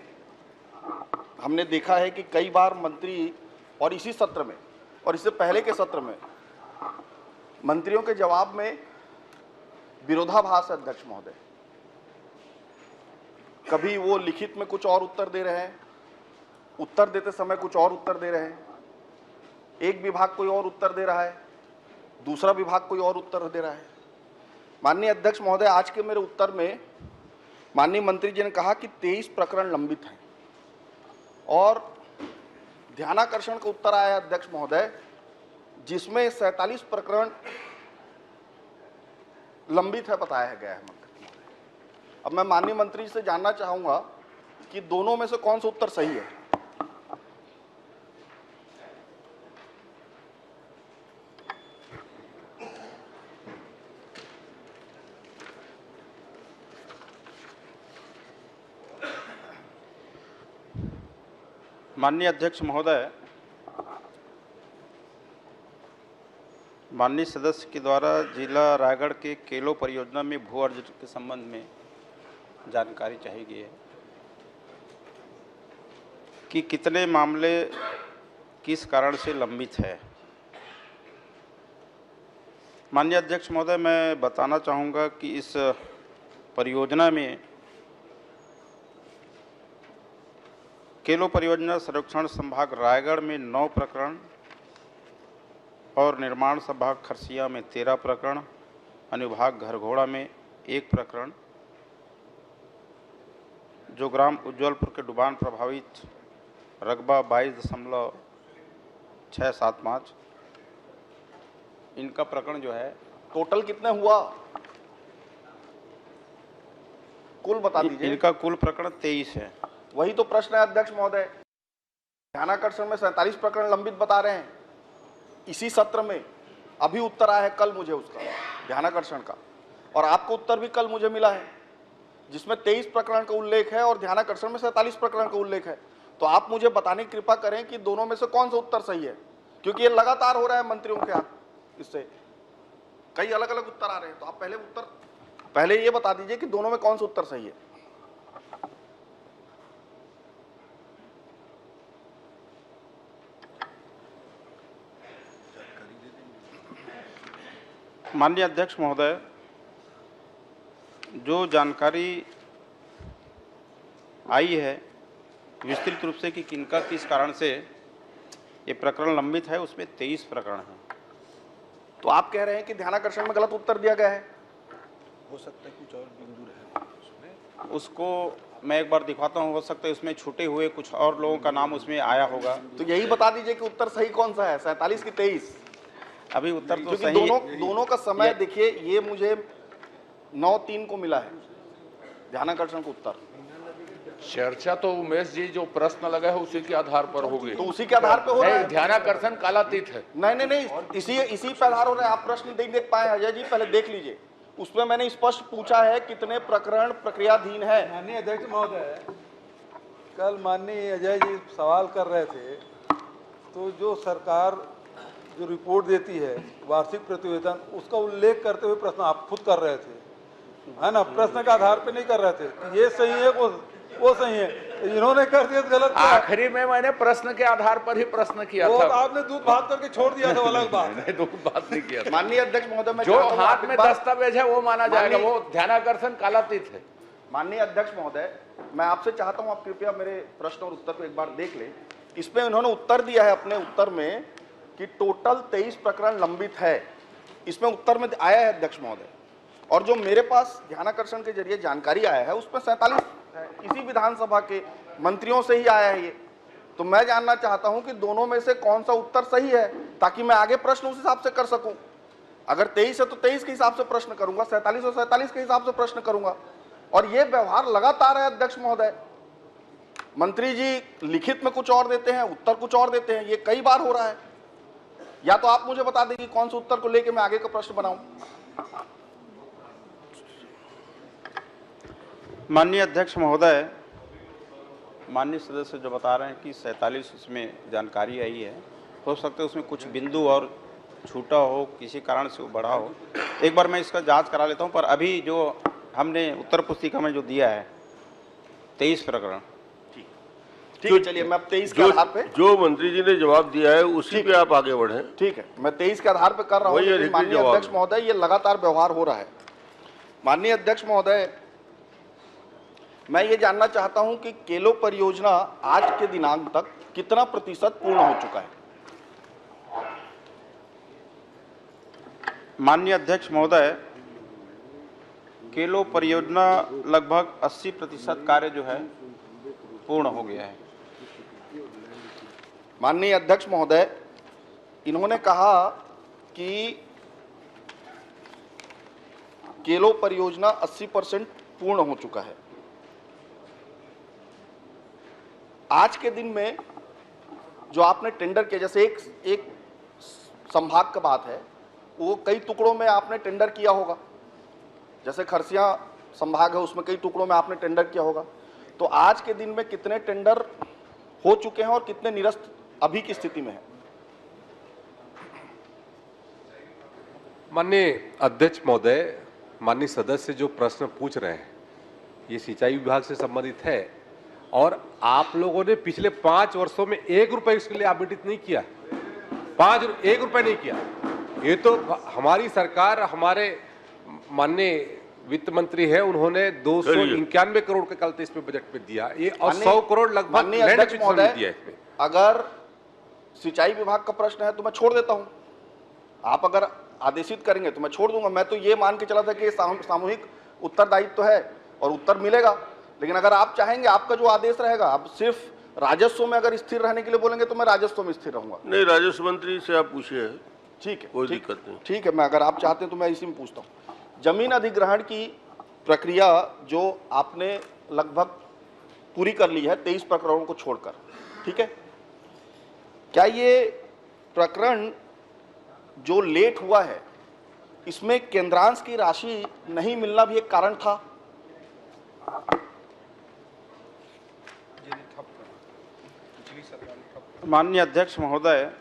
F: हमने देखा है कि कई बार मंत्री, और इसी सत्र में और इससे पहले के सत्र में, मंत्रियों के जवाब में विरोधाभास है। अध्यक्ष महोदय, कभी वो लिखित में कुछ और उत्तर दे रहे हैं, उत्तर देते समय कुछ और उत्तर दे रहे हैं, एक विभाग कोई और उत्तर दे रहा है, दूसरा विभाग कोई और उत्तर दे रहा है। माननीय अध्यक्ष महोदय, आज के मेरे उत्तर में माननीय मंत्री जी ने कहा कि 23 प्रकरण लंबित हैं, और ध्यानाकर्षण का उत्तर आया अध्यक्ष महोदय, जिसमें 47 प्रकरण लंबित है बताया गया है मंत्री महोदय। अब मैं माननीय मंत्री जी से जानना चाहूंगा कि दोनों में से कौन सा उत्तर सही है।
D: माननीय अध्यक्ष महोदय, माननीय सदस्य के द्वारा जिला रायगढ़ के केलो परियोजना में भू अर्जन के संबंध में जानकारी चाहिए गई है कि कितने मामले किस कारण से लंबित है। माननीय अध्यक्ष महोदय, मैं बताना चाहूँगा कि इस परियोजना में केलो परियोजना सर्वेक्षण संभाग रायगढ़ में 9 प्रकरण और निर्माण संभाग खरसिया में 13 प्रकरण, अनुभाग घरघोड़ा में 1 प्रकरण, जो ग्राम उज्ज्वलपुर के डुबान प्रभावित रकबा 22.675, इनका प्रकरण जो है,
F: टोटल कितने हुआ, कुल बता दीजिए।
D: इनका कुल प्रकरण 23 है।
F: वही तो प्रश्न है अध्यक्ष महोदय। ध्यानाकर्षण में 47 प्रकरण लंबित बता रहे हैं। इसी सत्र में अभी उत्तर आया है कल मुझे उसका, ध्यानाकर्षण का, और आपको उत्तर भी कल मुझे मिला है, जिसमें 23 प्रकरण का उल्लेख है और ध्यानाकर्षण में 47 प्रकरण का उल्लेख है। तो आप मुझे बताने की कृपा करें कि दोनों में से कौन सा उत्तर सही है, क्योंकि ये लगातार हो रहा है मंत्रियों के हाथ, इससे कई अलग अलग उत्तर आ रहे हैं। तो आप पहले ये बता दीजिए कि दोनों में कौन सा उत्तर सही है।
D: माननीय अध्यक्ष महोदय, जो जानकारी आई है विस्तृत रूप से कि किनका किस कारण से ये प्रकरण लंबित है, उसमें 23 प्रकरण हैं।
F: तो आप कह रहे हैं कि ध्यानाकर्षण में गलत उत्तर दिया गया है।
D: हो सकता है कुछ और बिंदु रहे उसमें, उसको मैं एक बार दिखाता हूँ। हो सकता है उसमें छूटे हुए कुछ और लोगों का नाम उसमें आया होगा।
F: तो यही बता दीजिए कि उत्तर सही कौन सा है, 47 की 23।
D: अभी उत्तर तो
F: क्योंकि
D: सही
F: दोनों का समय देखिए, ये मुझे 9-3 को मिला है ध्यानाकर्षण का उत्तर।
B: चर्चा तो उमेश जी जो प्रश्न लगा है उसी के आधार पर होगी।
F: तो उसी के आधार पे हो रहा है।
B: ध्यानाकर्षण कालातीत है।
F: नहीं, इसी पे आधार हो रहा है। आप प्रश्न नहीं देख पाए अजय जी, पहले देख लीजिए। उसमें मैंने स्पष्ट पूछा है कितने प्रकरण प्रक्रियाधीन है।
J: माननीय अध्यक्ष महोदय, कल माननीय अजय जी सवाल कर रहे थे, तो जो सरकार जो रिपोर्ट देती है वार्षिक प्रतिवेदन, उसका उल्लेख करते हुए प्रश्न आप खुद कर रहे थे, है ना? प्रश्न के आधार पे नहीं कर रहे थे कि ये सही है वो सही है, इन्होंने कर दिया गलत।
B: आखिरी में मैंने प्रश्न के आधार पर ही प्रश्न किया था।
J: आपने दूध भात करके छोड़ दिया था, अलग बात है।
B: दूध भात नहीं किया।
F: माननीय अध्यक्ष महोदय,
B: जो हाथ में दस्तावेज है वो माना जाएगा, वो ध्यानाकर्षण कालातीत है।
F: माननीय अध्यक्ष महोदय, मैं आपसे चाहता हूं आप कृपया मेरे प्रश्न और उत्तर को एक बार देख ले। इसमें उन्होंने उत्तर दिया है अपने उत्तर में कि टोटल 23 प्रकरण लंबित है, इसमें उत्तर में आया है अध्यक्ष महोदय। और जो मेरे पास ध्यानाकर्षण के जरिए जानकारी आया है उसमें 47 है, इसी विधानसभा के मंत्रियों से ही आया है ये। तो मैं जानना चाहता हूं कि दोनों में से कौन सा उत्तर सही है, ताकि मैं आगे प्रश्न उस हिसाब से कर सकूं। अगर 23 है तो 23 के हिसाब से प्रश्न करूंगा, 47 और 47 के हिसाब से प्रश्न करूंगा। और ये व्यवहार लगातार है अध्यक्ष महोदय। मंत्री जी लिखित में कुछ और देते हैं, उत्तर कुछ और देते हैं, ये कई बार हो रहा है। या तो आप मुझे बता दें कि कौन से उत्तर को लेकर मैं आगे का प्रश्न बनाऊं।
D: माननीय अध्यक्ष महोदय, माननीय सदस्य जो बता रहे हैं कि 47 उसमें जानकारी आई है, हो सकता है उसमें कुछ बिंदु और छूटा हो, किसी कारण से वो बढ़ा हो। एक बार मैं इसका जांच करा लेता हूं। पर अभी जो हमने उत्तर पुस्तिका में जो दिया है 23 प्रकरण,
F: ठीक है, चलिए मैं अब 23 के आधार पे
E: जो मंत्री जी ने जवाब दिया है उसी पे आप आगे बढ़े।
F: ठीक है, मैं 23 के आधार पे कर रहा हूँ। माननीय अध्यक्ष महोदय, ये लगातार व्यवहार हो रहा है। माननीय अध्यक्ष महोदय, मैं ये जानना चाहता हूं कि केलो परियोजना आज के दिनांक तक कितना प्रतिशत पूर्ण हो चुका है?
D: माननीय अध्यक्ष महोदय, केलो परियोजना लगभग 80% कार्य जो है पूर्ण हो गया है।
F: माननीय अध्यक्ष महोदय, इन्होंने कहा कि केलो परियोजना 80% पूर्ण हो चुका है। आज के दिन में जो आपने टेंडर किया, जैसे एक संभाग का बात है, वो कई टुकड़ों में आपने टेंडर किया होगा। जैसे खरसिया संभाग है, उसमें कई टुकड़ों में आपने टेंडर किया होगा। तो आज के दिन में कितने टेंडर हो चुके हैं और कितने निरस्त अभी की स्थिति में है?
K: माननीय अध्यक्ष महोदय, माननीय सदस्य जो प्रश्न पूछ रहे हैं ये सिंचाई विभाग से संबंधित है, और आप लोगों ने पिछले 5 वर्षों में 1 रुपए इसके लिए आवंटित नहीं किया। 1 रुपए नहीं किया। ये तो हमारी सरकार, हमारे माननीय वित्त मंत्री है, उन्होंने 291 करोड़ का कल इसमें बजट में दिया, ये और 100 करोड़ लगभग दिया इसमें।
F: अगर सिंचाई विभाग का प्रश्न है तो मैं छोड़ देता हूं, आप अगर आदेशित करेंगे तो मैं छोड़ दूंगा। मैं तो ये मान के चला था कि सामूहिक उत्तरदायित्व है और उत्तर मिलेगा। लेकिन अगर आप चाहेंगे, आपका जो आदेश रहेगा, आप सिर्फ राजस्व में अगर स्थिर रहने के लिए बोलेंगे तो मैं राजस्व में स्थिर रहूंगा।
E: नहीं, राजस्व मंत्री से आप पूछिए।
F: ठीक है,
E: कोई दिक्कत नहीं।
F: ठीक है, मैं अगर आप चाहते हैं तो मैं इसी में पूछता हूँ। जमीन अधिग्रहण की प्रक्रिया जो आपने लगभग पूरी कर ली है 23 प्रकरणों को छोड़कर, ठीक है, क्या ये प्रकरण जो लेट हुआ है इसमें केंद्रांश की राशि नहीं मिलना भी एक कारण था?
D: माननीय अध्यक्ष महोदय,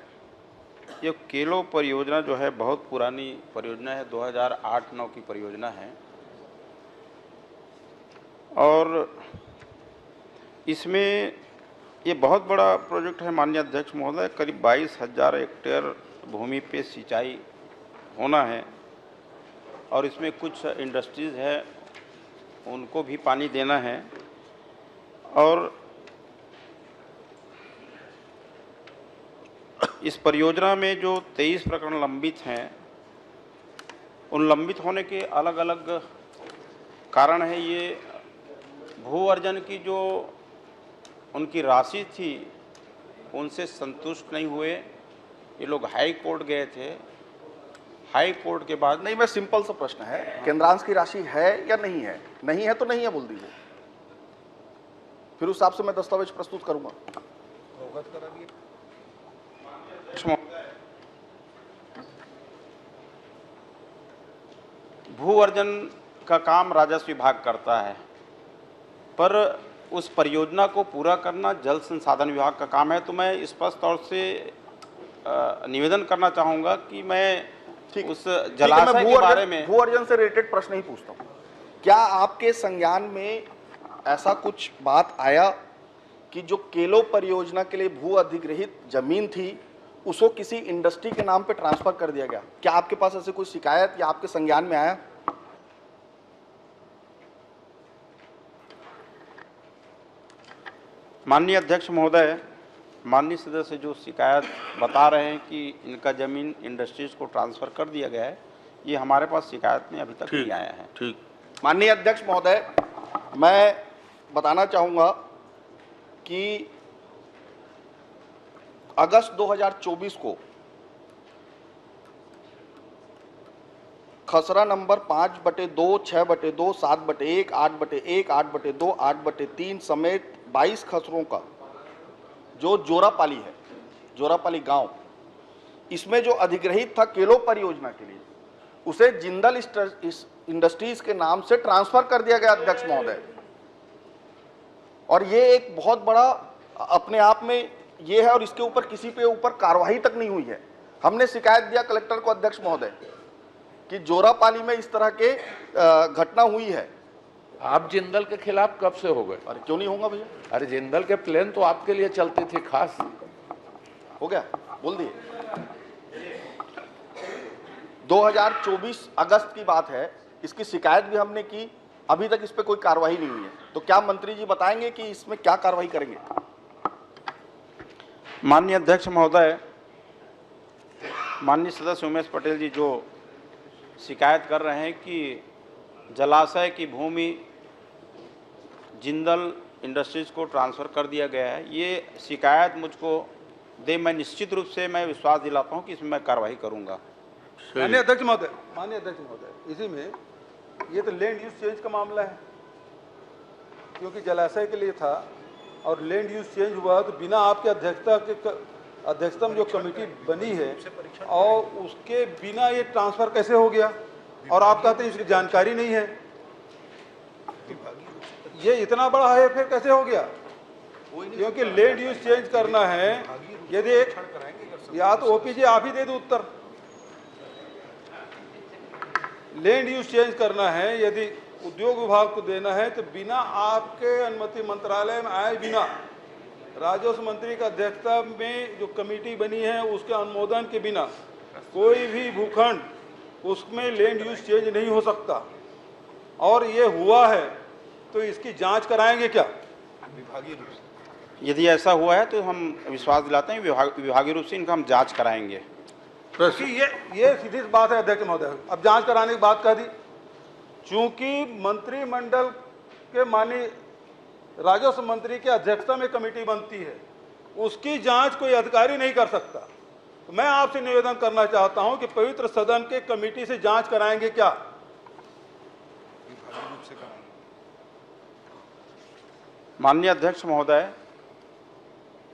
D: ये केलो परियोजना जो है बहुत पुरानी परियोजना है, 2008-9 की परियोजना है। और इसमें ये बहुत बड़ा प्रोजेक्ट है माननीय अध्यक्ष महोदय। करीब 22,000 हेक्टेयर भूमि पे सिंचाई होना है, और इसमें कुछ इंडस्ट्रीज़ है, उनको भी पानी देना है। और इस परियोजना में जो 23 प्रकरण लंबित हैं, उन लंबित होने के अलग अलग कारण है। ये भू अर्जन की जो उनकी राशि थी उनसे संतुष्ट नहीं हुए, ये लोग हाई कोर्ट गए थे हाई कोर्ट के बाद
F: नहीं, मैं सिंपल सा प्रश्न है, केंद्रांश की राशि है या नहीं है? नहीं है तो नहीं है बोल दीजिए, फिर उस हिसाब से मैं दस्तावेज प्रस्तुत करूंगा।
D: भू अर्जन का काम राजस्व विभाग करता है, पर उस परियोजना को पूरा करना जल संसाधन विभाग का काम है। तो मैं स्पष्ट तौर से निवेदन करना चाहूँगा कि मैं उस जलाशय के बारे में
F: भू अर्जन से रिलेटेड प्रश्न ही पूछता हूँ। क्या आपके संज्ञान में ऐसा कुछ बात आया कि जो केलो परियोजना के लिए भू अधिग्रहित जमीन थी उसको किसी इंडस्ट्री के नाम पे ट्रांसफर कर दिया गया? क्या आपके पास ऐसे कोई शिकायत या आपके संज्ञान में आया?
D: माननीय अध्यक्ष महोदय, माननीय सदस्य जो शिकायत बता रहे हैं कि इनका जमीन इंडस्ट्रीज को ट्रांसफर कर दिया गया है, ये हमारे पास शिकायत में अभी तक नहीं आया है।
E: ठीक।
F: माननीय अध्यक्ष महोदय, मैं बताना चाहूंगा कि अगस्त 2024 को खसरा नंबर 5/2, 6/2, 7/1, 8/1, 8/2, 8/3 समेत 22 खसरों का जो जोरापाली है, जोरापाली गांव, इसमें जो अधिग्रहित था केलो परियोजना के लिए, उसे जिंदल इंडस्ट्रीज के नाम से ट्रांसफर कर दिया गया अध्यक्ष महोदय। और ये एक बहुत बड़ा अपने आप में ये है, और इसके ऊपर किसी पे ऊपर कार्रवाई तक नहीं हुई है। हमने शिकायत दिया कलेक्टर को अध्यक्ष महोदय कि जोरापाली में इस तरह के घटना हुई है।
B: आप जिंदल के खिलाफ कब से हो गए?
F: अरे क्यों नहीं होगा भैया?
B: अरे जिंदल के प्लेन तो आपके लिए चलती थी खास।
F: हो गया, बोल दिए। 2024 अगस्त की बात है, इसकी शिकायत भी हमने की, अभी तक इस पे कोई कार्रवाई नहीं हुई है। तो क्या मंत्री जी बताएंगे कि इसमें क्या कार्रवाई करेंगे?
D: माननीय अध्यक्ष महोदय, माननीय सदस्य उमेश पटेल जी जो शिकायत कर रहे हैं कि जलाशय की भूमि जिंदल इंडस्ट्रीज को ट्रांसफ़र कर दिया गया है, ये शिकायत मुझको दे, मैं निश्चित रूप से मैं विश्वास दिलाता हूँ कि इसमें मैं कार्रवाई करूँगा।
J: माननीय अध्यक्ष महोदय, इसी में ये तो लैंड यूज चेंज का मामला है, क्योंकि जलाशय के लिए था और लैंड यूज चेंज हुआ, तो बिना आपके अध्यक्षता में जो कमेटी बनी है और उसके बिना ये ट्रांसफर कैसे हो गया? और आप कहते हैं इसकी जानकारी नहीं है। ये इतना बड़ा है फिर कैसे हो गया? क्योंकि लैंड यूज चेंज करना है, यदि या तो ओपीजी आप ही दे दो उत्तर। लैंड यूज चेंज करना है, यदि उद्योग विभाग को देना है तो बिना आपके अनुमति, मंत्रालय में आए बिना, राजस्व मंत्री का अध्यक्षता में जो कमेटी बनी है उसके अनुमोदन के बिना कोई भी भूखंड उसमें लैंड यूज चेंज नहीं हो सकता। और ये हुआ है तो इसकी जांच कराएंगे क्या विभागीय रूप से?
D: यदि ऐसा हुआ है तो हम विश्वास दिलाते हैं विभागीय रूप से इनका हम जांच कराएंगे।
J: कि ये सीधी बात है अध्यक्ष महोदय, अब जांच कराने की बात कह दी। चूंकि मंत्रिमंडल के माननीय राजस्व मंत्री के अध्यक्षता में कमेटी बनती है, उसकी जांच कोई अधिकारी नहीं कर सकता। तो मैं आपसे निवेदन करना चाहता हूं कि पवित्र सदन के कमेटी से जांच कराएंगे क्या?
D: माननीय अध्यक्ष महोदय,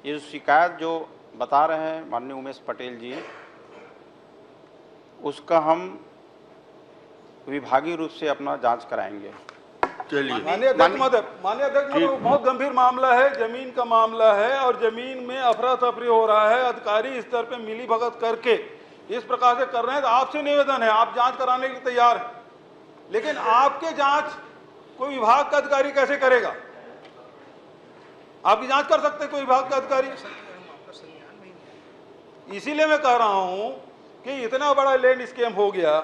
D: ये शिकायत जो बता रहे हैं माननीय उमेश पटेल जी, उसका हम विभागीय रूप से अपना जांच कराएंगे।
J: माननीय अध्यक्ष महोदय, बहुत गंभीर मामला है, जमीन का मामला है और जमीन में अफरा तफरी हो रहा है, अधिकारी स्तर पे मिली भगत करके इस प्रकार से कर रहे हैं। तो आपसे निवेदन है, आप जांच कराने के लिए तैयार हैं, लेकिन आपके जांच कोई विभाग का अधिकारी कैसे करेगा? आपकी जांच कर सकते कोई विभाग का अधिकारी? इसीलिए मैं कह रहा हूं कि इतना बड़ा लैंड स्कैम हो गया,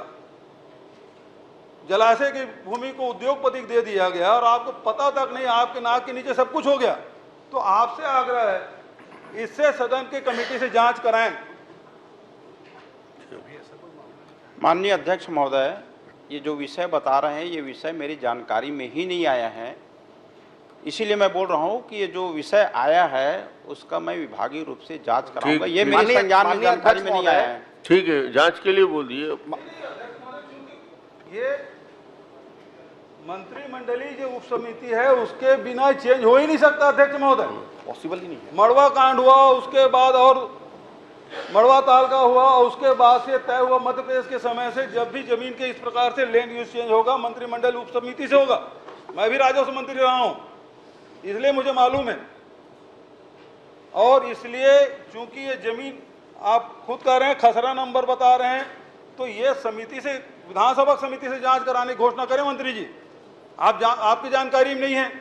J: जलाशय की भूमि को उद्योगपति को दे दिया गया और आपको पता तक नहीं, आपके नाक के नीचे सब कुछ हो गया। तो आपसे आग्रह है, इससे सदन की कमेटी से जांच कराएं।
D: माननीय अध्यक्ष महोदय, ये जो विषय बता रहे हैं ये विषय मेरी जानकारी में ही नहीं आया है, इसीलिए मैं बोल रहा हूँ कि ये जो विषय आया है उसका मैं विभागीय रूप से जांच कराऊंगा। ये मेरे संज्ञान में, जानकारी में नहीं आया है।
E: ठीक है, जांच के लिए बोल दिए।
J: ये मंत्रिमंडलीय जो उप समिति है उसके बिना चेंज हो ही नहीं सकता अध्यक्ष महोदय,
F: पॉसिबल ही नहीं है।
J: मड़वा कांड हुआ, उसके बाद और मड़वा ताल का हुआ, उसके बाद से तय हुआ मध्य प्रदेश के समय से जब भी जमीन के इस प्रकार से लैंड यूज चेंज होगा मंत्रिमंडल उप समिति से होगा। मैं भी राजस्व मंत्री रहा हूं, इसलिए मुझे मालूम है। और इसलिए चूंकि ये जमीन आप खुद कह रहे हैं, खसरा नंबर बता रहे हैं, तो ये समिति से, विधानसभा समिति से जांच कराने की घोषणा करें मंत्री जी। आपकी जानकारी में नहीं है,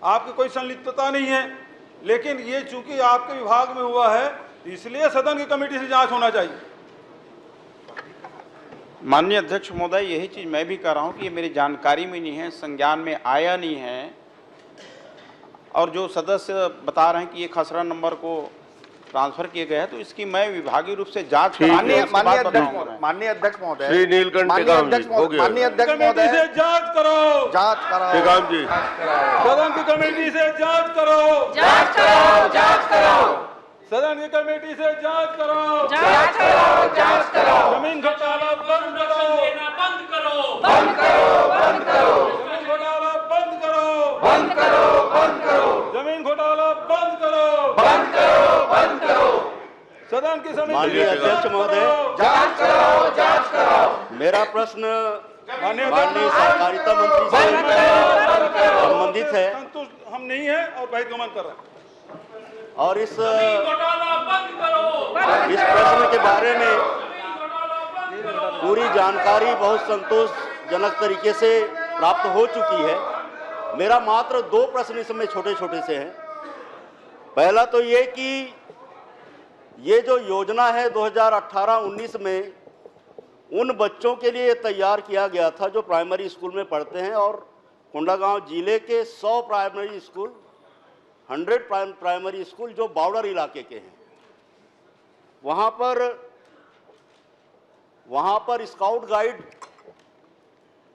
J: आपकी कोई संलिप्तता नहीं है, लेकिन ये चूंकि आपके विभाग में हुआ है इसलिए सदन की कमेटी से जांच होना चाहिए।
D: माननीय अध्यक्ष महोदय, यही चीज मैं भी कह रहा हूं कि ये मेरी जानकारी में नहीं है, संज्ञान में आया नहीं है। और जो सदस्य बता रहे हैं कि ये खसरा नंबर को ट्रांसफर किए गए हैं, तो इसकी मैं विभागीय रूप से जांच
F: माननीय अध्यक्ष महोदय,
E: श्री नीलकंठ टेकाम जी, हो गया।
F: माननीय अध्यक्ष
J: कमेटी से
F: महोदय,
J: जांच करो,
F: जांच कराओ।
E: टेकाम जी,
J: सदन की कमेटी से जांच करो,
H: जांच करो, जांच करो,
J: सदन की कमेटी से जांच करो,
H: जांच करो, जांच करो,
J: जमीन घोटाला बंद करो,
H: बंद करो, बंद करो, बंद करो,
J: जमीन घोटाला बंद करो,
H: बंद करो, बंद करो,
J: जमीन घोटाला बंद करो,
H: बंद करो, बंद करो,
J: सदन की समिति
L: माननीय
J: से
L: अध्यक्ष
J: जांच
L: महोदय,
J: करो।
H: जांच करो, जांच करो,
L: मेरा प्रश्न
J: माननीय
L: माननीय सहकारिता मंत्री से संबंधित है
J: संतुष्ट हम नहीं है और बहिर्गमन कर रहे हैं।
L: और इस
H: घोटाला बंद करो,
L: इस प्रश्न के बारे में पूरी जानकारी बहुत संतोषजनक तरीके से प्राप्त हो चुकी है। मेरा मात्र 2 प्रश्न इसमें छोटे छोटे से हैं। पहला तो ये कि ये जो योजना है 2018-19 में उन बच्चों के लिए तैयार किया गया था जो प्राइमरी स्कूल में पढ़ते हैं, और कोंडागांव जिले के 100 प्राइमरी स्कूल, 100 प्राइमरी स्कूल जो बॉर्डर इलाके के हैं, वहाँ पर स्काउट गाइड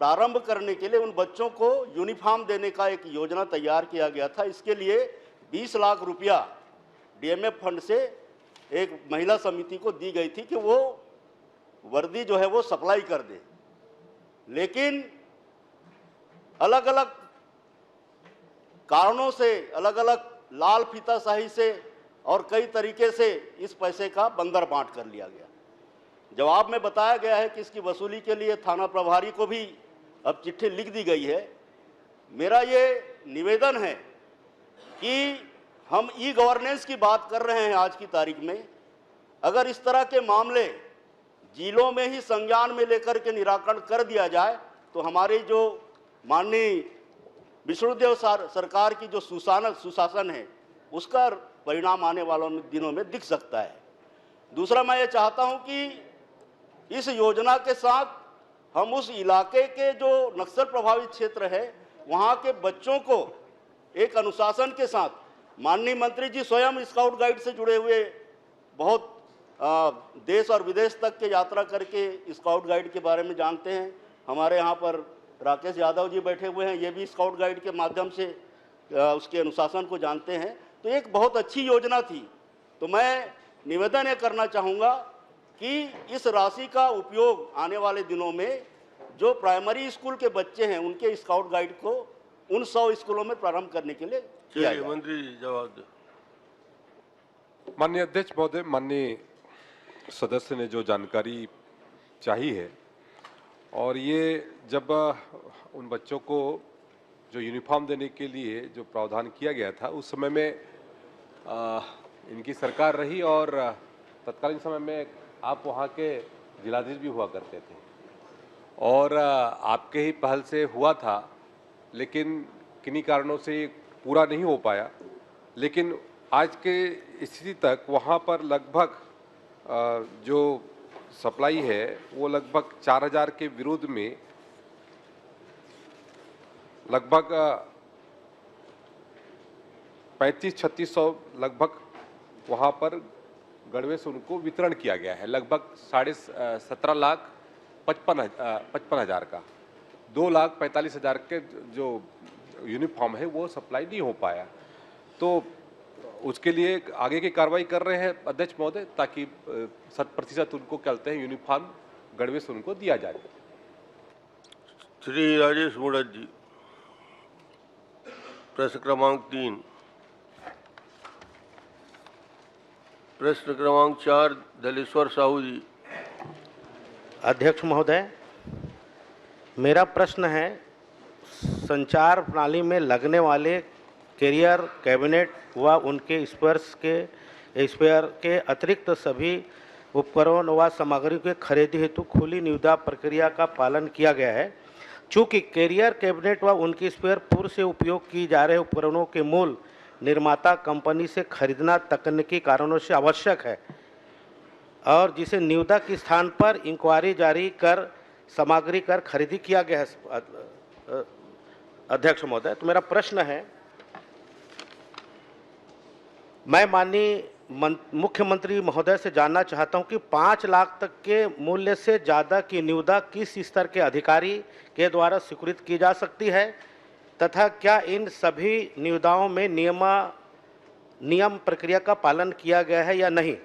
L: प्रारंभ करने के लिए उन बच्चों को यूनिफॉर्म देने का एक योजना तैयार किया गया था। इसके लिए 20 लाख रुपया डीएमएफ फंड से एक महिला समिति को दी गई थी कि वो वर्दी जो है वो सप्लाई कर दे। लेकिन अलग अलग कारणों से, अलग अलग लाल फीताशाही से और कई तरीके से इस पैसे का बंदर बांट कर लिया गया। जवाब में बताया गया है कि इसकी वसूली के लिए थाना प्रभारी को भी अब चिट्ठी लिख दी गई है। मेरा ये निवेदन है कि हम ई गवर्नेंस की बात कर रहे हैं आज की तारीख में, अगर इस तरह के मामले जिलों में ही संज्ञान में लेकर के निराकरण कर दिया जाए तो हमारी जो माननीय विष्णुदेव सरकार की जो सुशासन है उसका परिणाम आने वालों दिनों में दिख सकता है। दूसरा, मैं ये चाहता हूं कि इस योजना के साथ हम उस इलाके के जो नक्सल प्रभावित क्षेत्र है वहां के बच्चों को एक अनुशासन के साथ, माननीय मंत्री जी स्वयं स्काउट गाइड से जुड़े हुए, बहुत देश और विदेश तक के यात्रा करके स्काउट गाइड के बारे में जानते हैं। हमारे यहाँ पर राकेश यादव जी बैठे हुए हैं, ये भी स्काउट गाइड के माध्यम से उसके अनुशासन को जानते हैं। तो एक बहुत अच्छी योजना थी। तो मैं निवेदन ये करना चाहूँगा कि इस राशि का उपयोग आने वाले दिनों में जो प्राइमरी स्कूल के बच्चे हैं उनके स्काउट गाइड को उन 100 स्कूलों में प्रारंभ करने के लिए किया जाए।
E: मंत्री जी जवाब दो।
K: माननीय अध्यक्ष महोदय, माननीय सदस्य ने जो जानकारी चाहिए है, और ये जब उन बच्चों को जो यूनिफॉर्म देने के लिए जो प्रावधान किया गया था उस समय में इनकी सरकार रही और तत्कालीन समय में आप वहाँ के जिलाधीश भी हुआ करते थे और आपके ही पहल से हुआ था, लेकिन किन्हीं कारणों से पूरा नहीं हो पाया। लेकिन आज के स्थिति तक वहाँ पर लगभग जो सप्लाई है वो लगभग 4000 के विरुद्ध में लगभग 3500-3600 लगभग वहाँ पर गड़वे से उनको वितरण किया गया है। लगभग 17,55,000 का 2,45,000 के जो यूनिफॉर्म है वो सप्लाई नहीं हो पाया। तो उसके लिए आगे की कार्रवाई कर रहे हैं अध्यक्ष महोदय, ताकि 100% उनको कहते हैं यूनिफॉर्म गणवेश उनको दिया जाए।
E: श्री राजेश मूड़त जी, प्रश्न क्रमांक 3। प्रश्न क्रमांक 4 दलेश्वर साहू जी।
I: अध्यक्ष महोदय, मेरा प्रश्न है, संचार प्रणाली में लगने वाले कैरियर, कैबिनेट व उनके स्पेयर के अतिरिक्त सभी उपकरण व सामग्री के खरीदी हेतु खुली निविदा प्रक्रिया का पालन किया गया है। चूँकि कैरियर, कैबिनेट व उनके स्पेयर पूर्व से उपयोग की जा रहे उपकरणों के मूल निर्माता कंपनी से खरीदना तकनीकी कारणों से आवश्यक है और जिसे निविदा के स्थान पर इंक्वायरी जारी कर सामग्री कर खरीदी किया गया है। अध्यक्ष महोदय, तो मेरा प्रश्न है, मैं माननीय मुख्यमंत्री महोदय से जानना चाहता हूं कि 5 लाख तक के मूल्य से ज़्यादा की निविदा किस स्तर के अधिकारी के द्वारा स्वीकृत की जा सकती है तथा क्या इन सभी निविदाओं में नियम प्रक्रिया का पालन किया गया है या नहीं।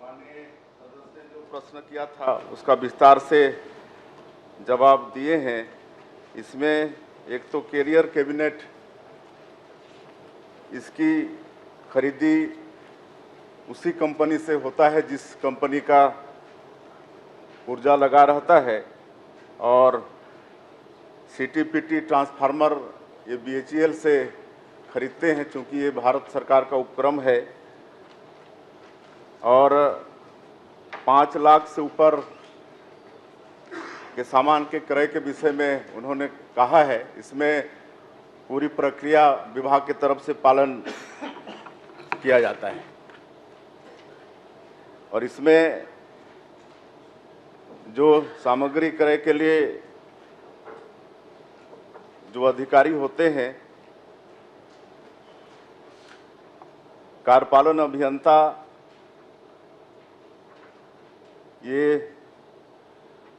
A: माननीय सदस्य ने जो प्रश्न किया था उसका विस्तार से जवाब दिए हैं। इसमें एक तो कैरियर कैबिनेट, इसकी खरीदी उसी कंपनी से होता है जिस कंपनी का पुर्जा लगा रहता है, और सीटीपीटी ट्रांसफार्मर ये बीएचईएल से खरीदते हैं चूँकि ये भारत सरकार का उपक्रम है। और 5 लाख से ऊपर के सामान के क्रय के विषय में उन्होंने कहा है, इसमें पूरी प्रक्रिया विभाग की तरफ से पालन किया जाता है और इसमें जो सामग्री क्रय के लिए जो अधिकारी होते हैं, कार्यपालन अभियंता, ये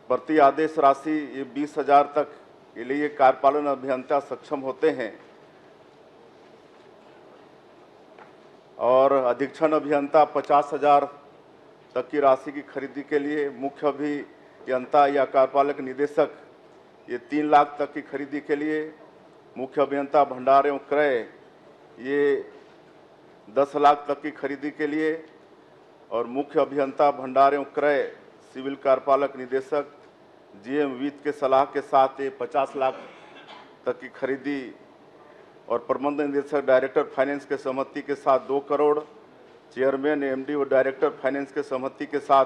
A: प्रति आदेश राशि ये 20,000 तक के लिए कार्यपालन अभियंता सक्षम होते हैं और अधीक्षण अभियंता 50,000 तक की राशि की खरीदी के लिए, मुख्य अभियंता या कार्यपालक निदेशक ये 3 लाख तक की खरीदी के लिए, मुख्य अभियंता भंडार एवं क्रय ये 10 लाख तक की खरीदी के लिए और मुख्य अभियंता भंडार एवं क्रय सिविल कार्यपालक निदेशक जीएम वित्त के सलाह के साथ ये 50 लाख तक की खरीदी और प्रबंध निदेशक डायरेक्टर फाइनेंस के सहमति के साथ 2 करोड़, चेयरमैन एमडी व डायरेक्टर फाइनेंस के सहमति के साथ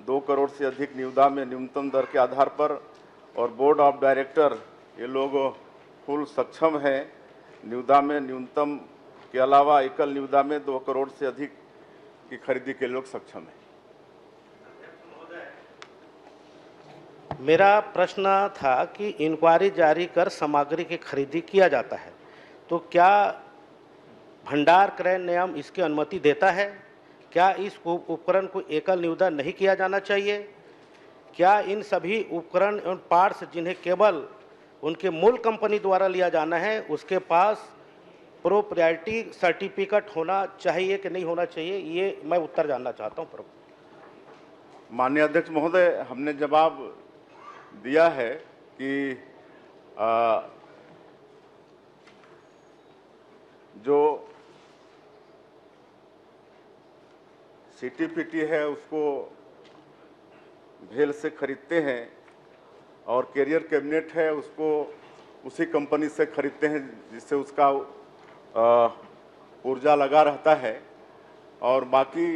A: 2 करोड़ से अधिक निविदा में न्यूनतम दर के आधार पर, और बोर्ड ऑफ डायरेक्टर ये लोग फुल सक्षम हैं निविदा में न्यूनतम के अलावा एकल निविदा में 2 करोड़ से अधिक की खरीदी के लोग सक्षम हैं।
I: मेरा प्रश्न था कि इंक्वायरी जारी कर सामग्री की खरीदी किया जाता है, तो क्या भंडार क्रय नियम इसकी अनुमति देता है? क्या इस उपकरण को एकल निविदा नहीं किया जाना चाहिए? क्या इन सभी उपकरण एवं पार्ट्स जिन्हें केवल उनके मूल कंपनी द्वारा लिया जाना है उसके पास प्रोप्राइटी सर्टिफिकेट होना चाहिए कि नहीं होना चाहिए, ये मैं उत्तर जानना चाहता हूँ।
A: माननीय अध्यक्ष महोदय, हमने जवाब दिया है कि जो सीटीपीटी है उसको भेल से खरीदते हैं और कैरियर कैबिनेट है उसको उसी कंपनी से खरीदते हैं जिससे उसका ऊर्जा लगा रहता है और बाकी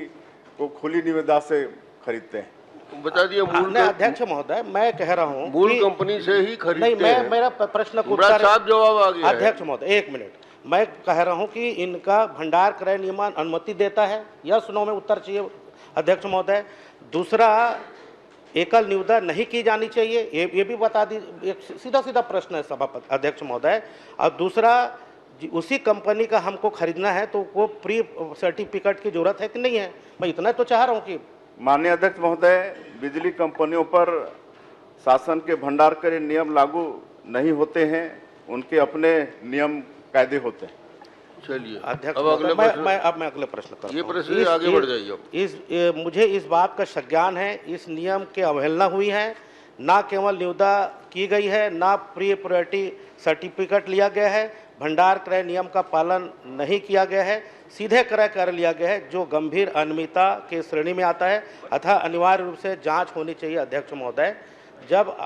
A: को खुली निविदा से खरीदते हैं।
E: बता दिए मूल
I: अध्यक्ष महोदय, मैं कह रहा हूं
E: मूल कंपनी से ही खरीदते
I: नहीं,
E: हैं।
I: मेरा प्रश्न को
E: साफ जवाब आ गया।
I: अध्यक्ष महोदय, 1 मिनट, मैं कह रहा हूं कि इनका भंडार क्रय नियमन अनुमति देता है या सुनो में उत्तर चाहिए अध्यक्ष महोदय। दूसरा, एकल निविदा नहीं की जानी चाहिए, ये भी बता दीजिए। एक सीधा प्रश्न है सभापति अध्यक्ष महोदय। और दूसरा, उसी कंपनी का हमको खरीदना है तो वो प्री सर्टिफिकेट की जरूरत है कि नहीं है? मैं इतना तो चाह रहा हूँ कि
A: माननीय अध्यक्ष महोदय, बिजली कंपनियों पर शासन के भंडार करे नियम लागू नहीं होते हैं, उनके अपने नियम कायदे होते हैं।
E: चलिए
I: अध्यक्ष
E: अब अगले
I: महोदय,
E: प्रश्न,
I: मैं अगले प्रश्न करता
E: ये
I: हूं।
E: प्रश्न आगे बढ़ जाइए अब।
I: मुझे इस बात का संज्ञान है, इस नियम की अवहेलना हुई है, ना केवल निविदा की गई है, ना प्री प्रायोरिटी सर्टिफिकेट लिया गया है, भंडार क्रय नियम का पालन नहीं किया गया है, सीधे क्रय कर लिया गया है, जो गंभीर अनियमितता के श्रेणी में आता है। अतः अनिवार्य रूप से जांच होनी चाहिए। अध्यक्ष महोदय, जब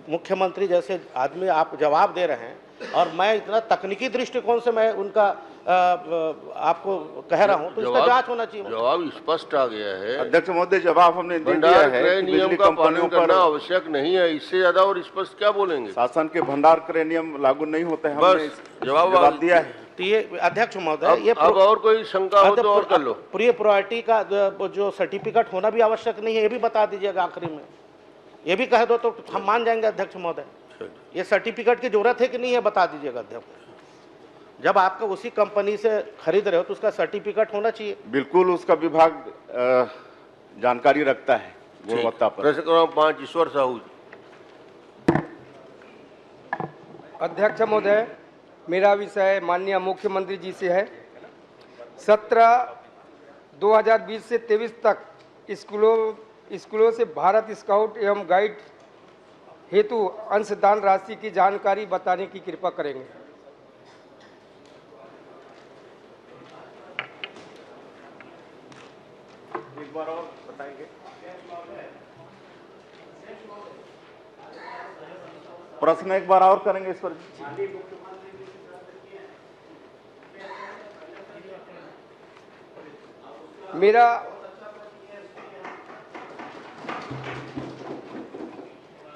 I: मुख्यमंत्री जैसे आदमी आप जवाब दे रहे हैं और मैं इतना तकनीकी दृष्टिकोण से मैं उनका आपको कह रहा हूं, तो इसका जांच होना चाहिए।
E: जवाब स्पष्ट आ गया है
A: अध्यक्ष महोदय, जवाब हमने दे दिया
E: भंडार
A: है
E: क्रय
A: कि
E: नियम
A: बिजली
E: का
A: कंपनियों
E: पालन करना
A: पर
E: आवश्यक नहीं है। इससे ज्यादा और स्पष्ट क्या बोलेंगे?
A: शासन के भंडार क्रय नियम लागू नहीं होते हैं, हमने
E: बस जवाब
A: दिया है।
I: तो ये अध्यक्ष महोदय, ये
E: अब और कोई शंका हो तो और कर लो।
I: प्री प्रायोरिटी का जो सर्टिफिकेट होना भी आवश्यक नहीं है, ये भी बता दीजिएगा आखिरी में। ये भी कह दो तो हम मान जाएंगे अध्यक्ष महोदय। ये सर्टिफिकेट की जरूरत है कि नहीं है, बता दीजिएगा अध्यक्ष। जब आपका उसी कंपनी से खरीद रहे हो तो उसका सर्टिफिकेट होना चाहिए।
A: बिल्कुल, उसका विभाग जानकारी रखता है गुणवत्ता पर।
E: प्रश्न क्रमांक 5 ईश्वर साहू।
M: अध्यक्ष महोदय, मेरा विषय माननीय मुख्यमंत्री जी से है। 17/2020 से 23 तक स्कूलों से भारत स्काउट एवं गाइड हेतु अंशदान राशि की जानकारी बताने की कृपा करेंगे।
A: एक बार और बताएंगे। प्रश्न एक बार और करेंगे इस पर।
M: मेरा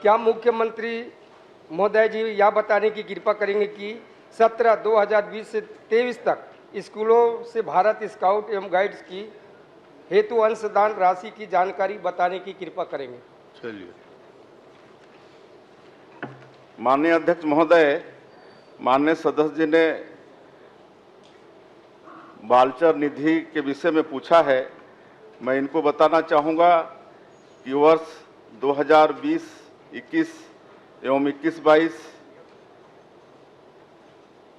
M: क्या मुख्यमंत्री महोदय जी यह बताने की कृपा करेंगे कि 17/2020 से 23 तक स्कूलों से भारत स्काउट एवं गाइड्स की हेतु अंशदान राशि की जानकारी बताने की कृपा करेंगे।
E: चलिए।
A: माननीय अध्यक्ष महोदय, माननीय सदस्य जी ने बालचर निधि के विषय में पूछा है। मैं इनको बताना चाहूँगा कि वर्ष 2020-21 एवं 21-22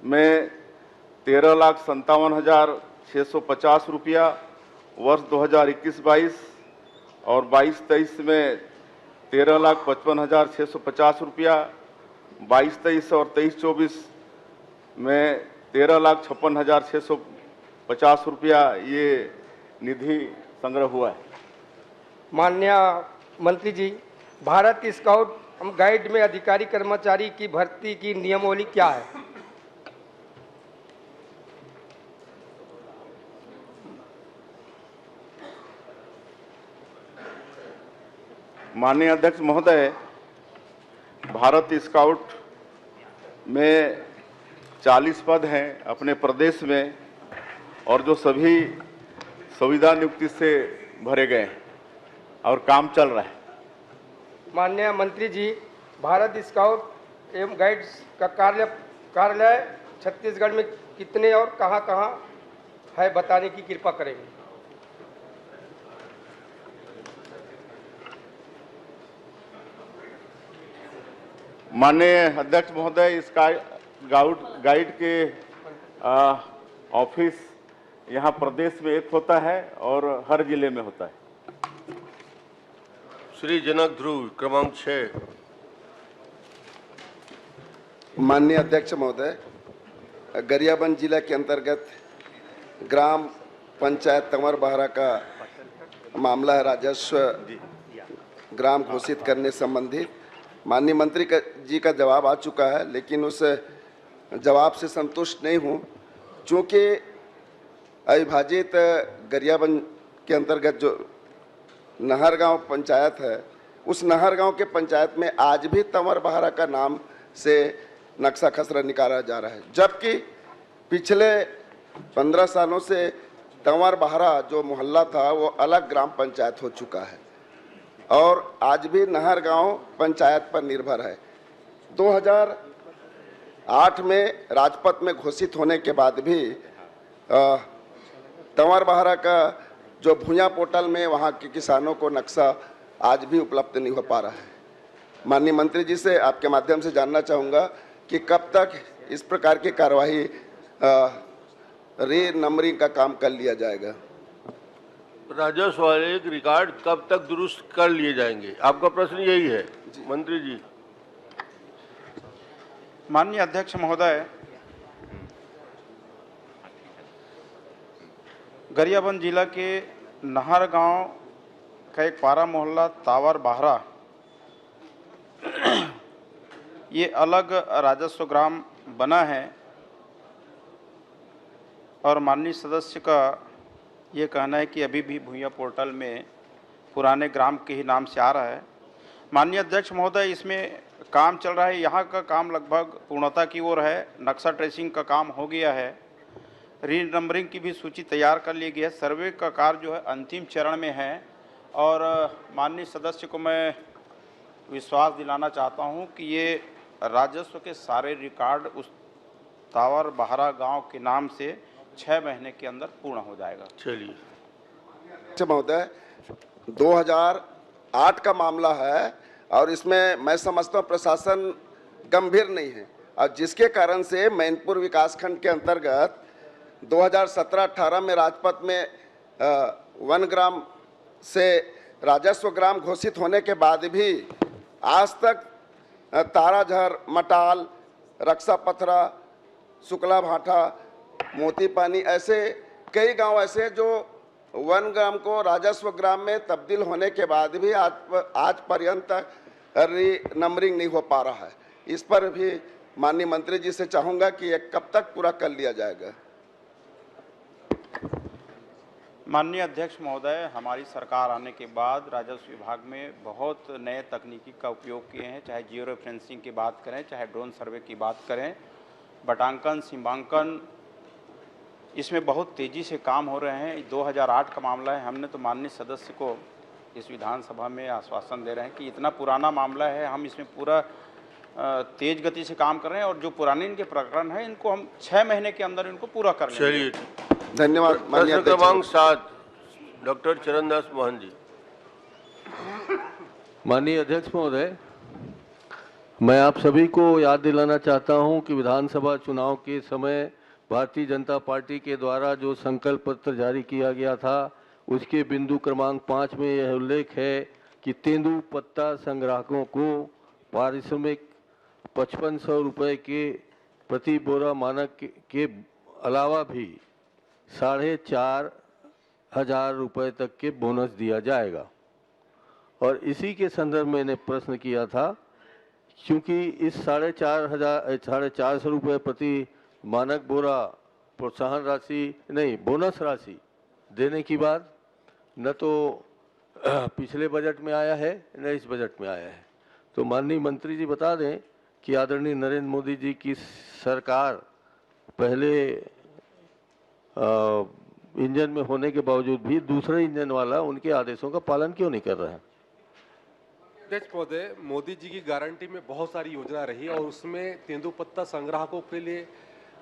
A: में 13,57,650 रुपया, वर्ष 2021-22 और 22-23 में 13,55,650 रुपया, 22-23 और 23-24 में 13,56,650 रुपया ये निधि संग्रह हुआ है।
M: माननीय मंत्री जी, भारत स्काउट एवं गाइड में अधिकारी कर्मचारी की भर्ती की नियमावली क्या है?
A: माननीय अध्यक्ष महोदय, भारत स्काउट में 40 पद हैं अपने प्रदेश में, और जो सभी संविदा नियुक्ति से भरे गए हैं और काम चल रहा है।
M: माननीय मंत्री जी, भारत स्काउट एवं गाइड्स का कार्यालय छत्तीसगढ़ में कितने और कहां-कहां है बताने की कृपा करेंगे।
A: माननीय अध्यक्ष महोदय, इस गाइड के ऑफिस यहाँ प्रदेश में एक होता है और हर जिले में होता है।
E: श्री जनक ध्रुव क्रमांक 6।
N: माननीय अध्यक्ष महोदय, गरियाबंद जिला के अंतर्गत ग्राम पंचायत तंवर बहरा का मामला है। राजस्व ग्राम घोषित करने संबंधी माननीय मंत्री जी का जवाब आ चुका है, लेकिन उस जवाब से संतुष्ट नहीं हूँ, क्योंकि अविभाजित गरियाबंद के अंतर्गत जो नहरगांव पंचायत है, उस नहरगांव के पंचायत में आज भी तंवर बहरा का नाम से नक्शा खसरा निकाला जा रहा है, जबकि पिछले 15 सालों से तंवर बहरा जो मोहल्ला था वो अलग ग्राम पंचायत हो चुका है और आज भी नहरगांव पंचायत पर निर्भर है। 2008 में राजपथ में घोषित होने के बाद भी तंवर बहरा का जो भूया पोर्टल में वहाँ के किसानों को नक्शा आज भी उपलब्ध नहीं हो पा रहा है। माननीय मंत्री जी से आपके माध्यम से जानना चाहूँगा कि कब तक इस प्रकार की कार्यवाही री नंबरिंग का काम कर लिया जाएगा।
E: राजस्व वाले रिकॉर्ड कब तक दुरुस्त कर लिए जाएंगे, आपका प्रश्न यही है मंत्री जी?
D: माननीय अध्यक्ष महोदय, गरियाबंद जिला के नहर गांव का एक पारा मोहल्ला तावर बाहरा, ये अलग राजस्व ग्राम बना है और माननीय सदस्य का ये कहना है कि अभी भी भूया पोर्टल में पुराने ग्राम के ही नाम से आ रहा है। माननीय अध्यक्ष महोदय, इसमें काम चल रहा है, यहाँ का काम लगभग पूर्णता की ओर है, नक्शा ट्रेसिंग का काम हो गया है, री नंबरिंग की भी सूची तैयार कर ली गई है, सर्वे का कार्य जो है अंतिम चरण में है। और माननीय सदस्य को मैं विश्वास दिलाना चाहता हूँ कि ये राजस्व के सारे रिकॉर्ड उस तावर बहरा गांव के नाम से 6 महीने के अंदर पूर्ण हो जाएगा।
N: चलिए महोदय, 2008 का मामला है और इसमें मैं समझता हूँ प्रशासन गंभीर नहीं है, और जिसके कारण से मैनपुर विकासखंड के अंतर्गत 2017-18 में राजपथ में वन ग्राम से राजस्व ग्राम घोषित होने के बाद भी आज तक ताराझर, मटाल, रक्षा पथरा, शुक्ला भाटा, मोती पानी ऐसे कई गांव ऐसे जो वन ग्राम को राजस्व ग्राम में तब्दील होने के बाद भी आज पर्यंत री नंबरिंग नहीं हो पा रहा है। इस पर भी माननीय मंत्री जी से चाहूँगा कि ये कब तक पूरा कर लिया जाएगा।
D: माननीय अध्यक्ष महोदय, हमारी सरकार आने के बाद राजस्व विभाग में बहुत नए तकनीकी का उपयोग किए हैं, चाहे जियो रेफरेंसिंग की बात करें, चाहे ड्रोन सर्वे की बात करें, बटांकन, सीमांकन, इसमें बहुत तेज़ी से काम हो रहे हैं। 2008 का मामला है, हमने तो माननीय सदस्य को इस विधानसभा में आश्वासन दे रहे हैं कि इतना पुराना मामला है, हम इसमें पूरा तेज गति से काम कर रहे हैं और जो पुराने इनके प्रकरण हैं इनको हम 6 महीने के अंदर इनको पूरा कर लेंगे।
E: चलिए,
N: धन्यवाद।
E: प्रश्न क्रमांक 7 डॉक्टर चरणदास मोहन जी।
C: माननीय अध्यक्ष महोदय, मैं आप सभी को याद दिलाना चाहता हूं कि विधानसभा चुनाव के समय भारतीय जनता पार्टी के द्वारा जो संकल्प पत्र जारी किया गया था उसके बिंदु क्रमांक 5 में यह उल्लेख है कि तेंदुपत्ता संग्राहकों को पारिश्रमिक 5500 रुपये के प्रति बोरा मानक के अलावा भी 4500 रुपये तक के बोनस दिया जाएगा। और इसी के संदर्भ में मैंने प्रश्न किया था, क्योंकि इस 450 रुपये प्रति मानक बोरा प्रोत्साहन राशि नहीं, बोनस राशि देने की बात न तो पिछले बजट में आया है न इस बजट में आया है। तो माननीय मंत्री जी बता दें कि आदरणीय नरेंद्र मोदी जी की सरकार पहले इंजन में होने के बावजूद भी दूसरे इंजन वाला उनके आदेशों का पालन क्यों नहीं कर रहा है?
K: अध्यक्ष महोदय, मोदी जी की गारंटी में बहुत सारी योजना रही और उसमें तेंदुपत्ता संग्राहकों के लिए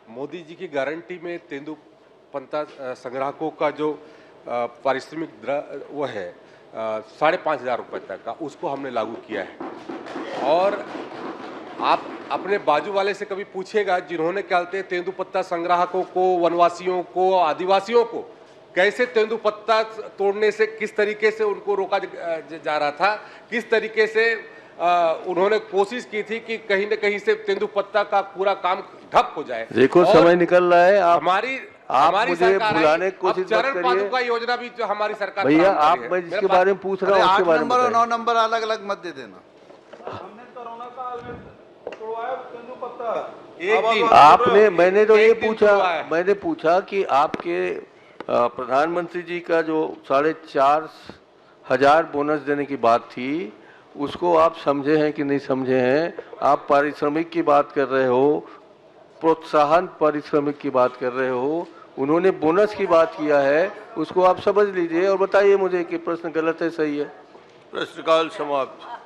K: मोदी जी की गारंटी में तेंदुपत्ता संग्राहकों का जो पारिश्रमिक वो है 5,500 रुपये तक का, उसको हमने लागू किया है। और आप अपने बाजू वाले से कभी पूछेगा जिन्होंने क्या कहते हैं तेंदुपत्ता संग्राहकों को, वनवासियों को, आदिवासियों को कैसे तेंदुपत्ता तोड़ने से किस तरीके से उनको रोका जा रहा था, किस तरीके से उन्होंने कोशिश की थी कि कहीं न कहीं से तेंदुपत्ता का पूरा काम ठप हो जाए।
C: देखो समय निकल रहा है, आप मुझे बुलाने की कोशिश मत करिए।
K: पादुका योजना भी जो हमारी सरकार
C: भैया, आप मैं जिसके बारे में पूछ रहा हूँ उसके बारे में
F: 8 नंबर और 9 नंबर अलग अलग मत दे देना।
C: आपने मैंने तो ये पूछा, मैंने पूछा कि आपके प्रधानमंत्री जी का जो 4,500 बोनस देने की बात थी उसको आप समझे हैं कि नहीं समझे हैं? आप पारिश्रमिक की बात कर रहे हो, प्रोत्साहन पारिश्रमिक की बात कर रहे हो, उन्होंने बोनस की बात किया है, उसको आप समझ लीजिए और बताइए मुझे कि प्रश्न गलत है सही है।
E: प्रश्नकाल समाप्त।